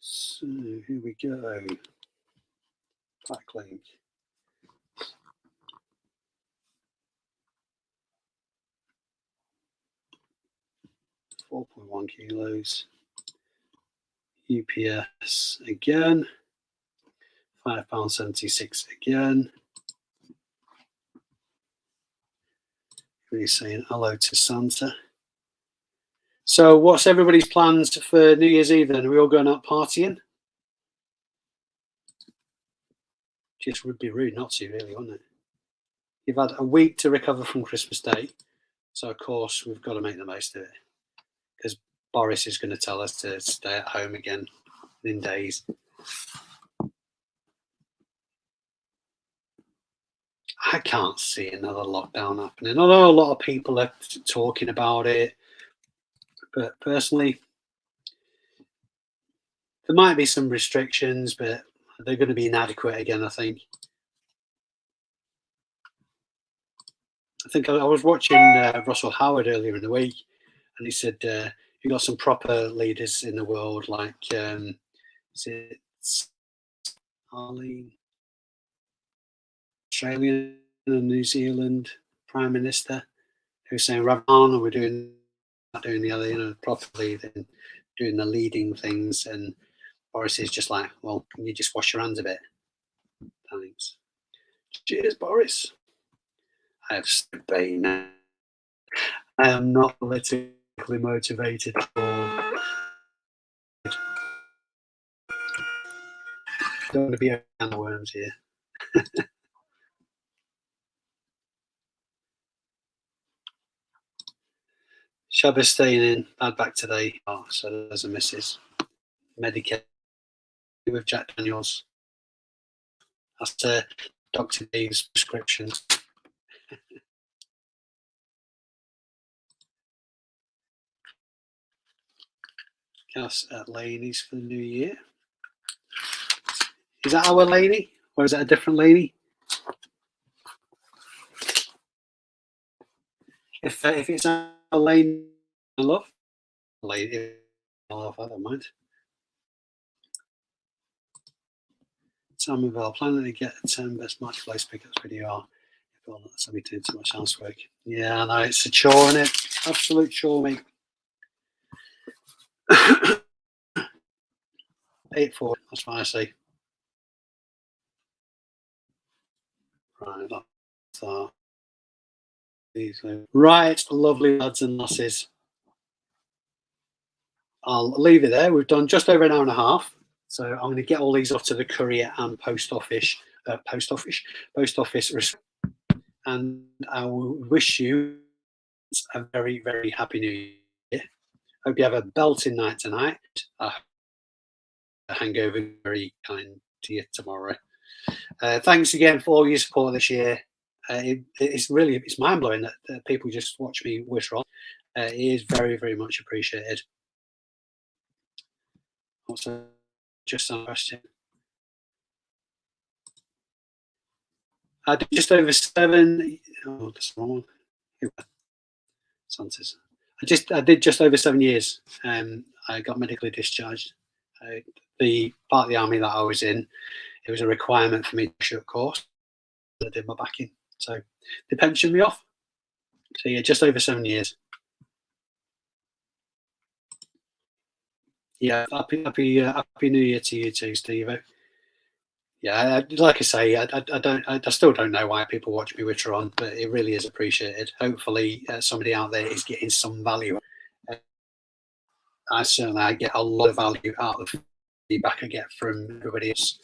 So here we go. Backlink. .1 kilos. UPS again. £5.76 again. Really saying hello to Santa. So what's everybody's plans for New Year's Eve then? Are we all going out partying? Just would be rude not to, really, wouldn't it? You've had a week to recover from Christmas Day. So, of course, we've got to make the most of it. Because Boris is going to tell us to stay at home again in days. I can't see another lockdown happening. I know a lot of people are talking about it. But personally, there might be some restrictions, but they're going to be inadequate again, I think. I think I was watching Russell Howard earlier in the week, and he said you got some proper leaders in the world, like is it Arlene, Australian and New Zealand Prime Minister, who's saying, "Ravana, we're doing not doing the other, properly, then doing the leading things." And Boris is just like, "Well, can you just wash your hands a bit?" Thanks. Cheers, Boris. I have Spain. I am not politically motivated at all. Don't want to be a can of worms here. Shabbos staying in, bad back today. Oh, so there's a missus. Medicated with Jack Daniels. That's Dr. Dave's prescriptions. Cass at Laney's for the new year. Is that our Laney? Or is that a different Laney? If it's a Laney I love, Laney I love, I don't mind. Samuel, planning to get a 10 best marketplace pickups video. That's me doing too much housework. Yeah, no, it's a chore, isn't it? Absolute chore, mate. 8-4, that's what I say. Right, that's that. Right, lovely lads and lasses. I'll leave it there. We've done just over an hour and a half. So I'm going to get all these off to the courier and post office. And I will wish you a very, very happy new year. Hope you have a belting night tonight. A hangover very kind to you tomorrow. Thanks again for all your support this year. It's mind blowing that people just watch me wish wrong. It is very, very much appreciated. Also, just a question. I did just over 7. Oh, that's wrong. Santa's. I did just over 7 years. I got medically discharged. The part of the army that I was in, it was a requirement for me to shut course. I did my backing, so they pensioned me off. So yeah, just over 7 years. Yeah, happy New Year to you too, Steve. Yeah, like I say, I still don't know why people watch me witter on, but it really is appreciated. Hopefully, somebody out there is getting some value. I get a lot of value out of the feedback I get from everybody else.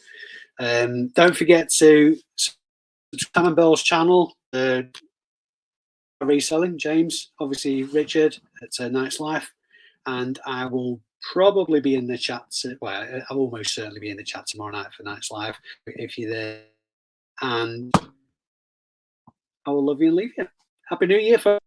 Don't forget to subscribe on Bill's channel. Reselling, James, obviously Richard at Night's Life, and I will probably be in the chat. Well, I'll almost certainly be in the chat tomorrow night for Night's Live if you're there. And I will love you and leave you. Happy New Year, folks.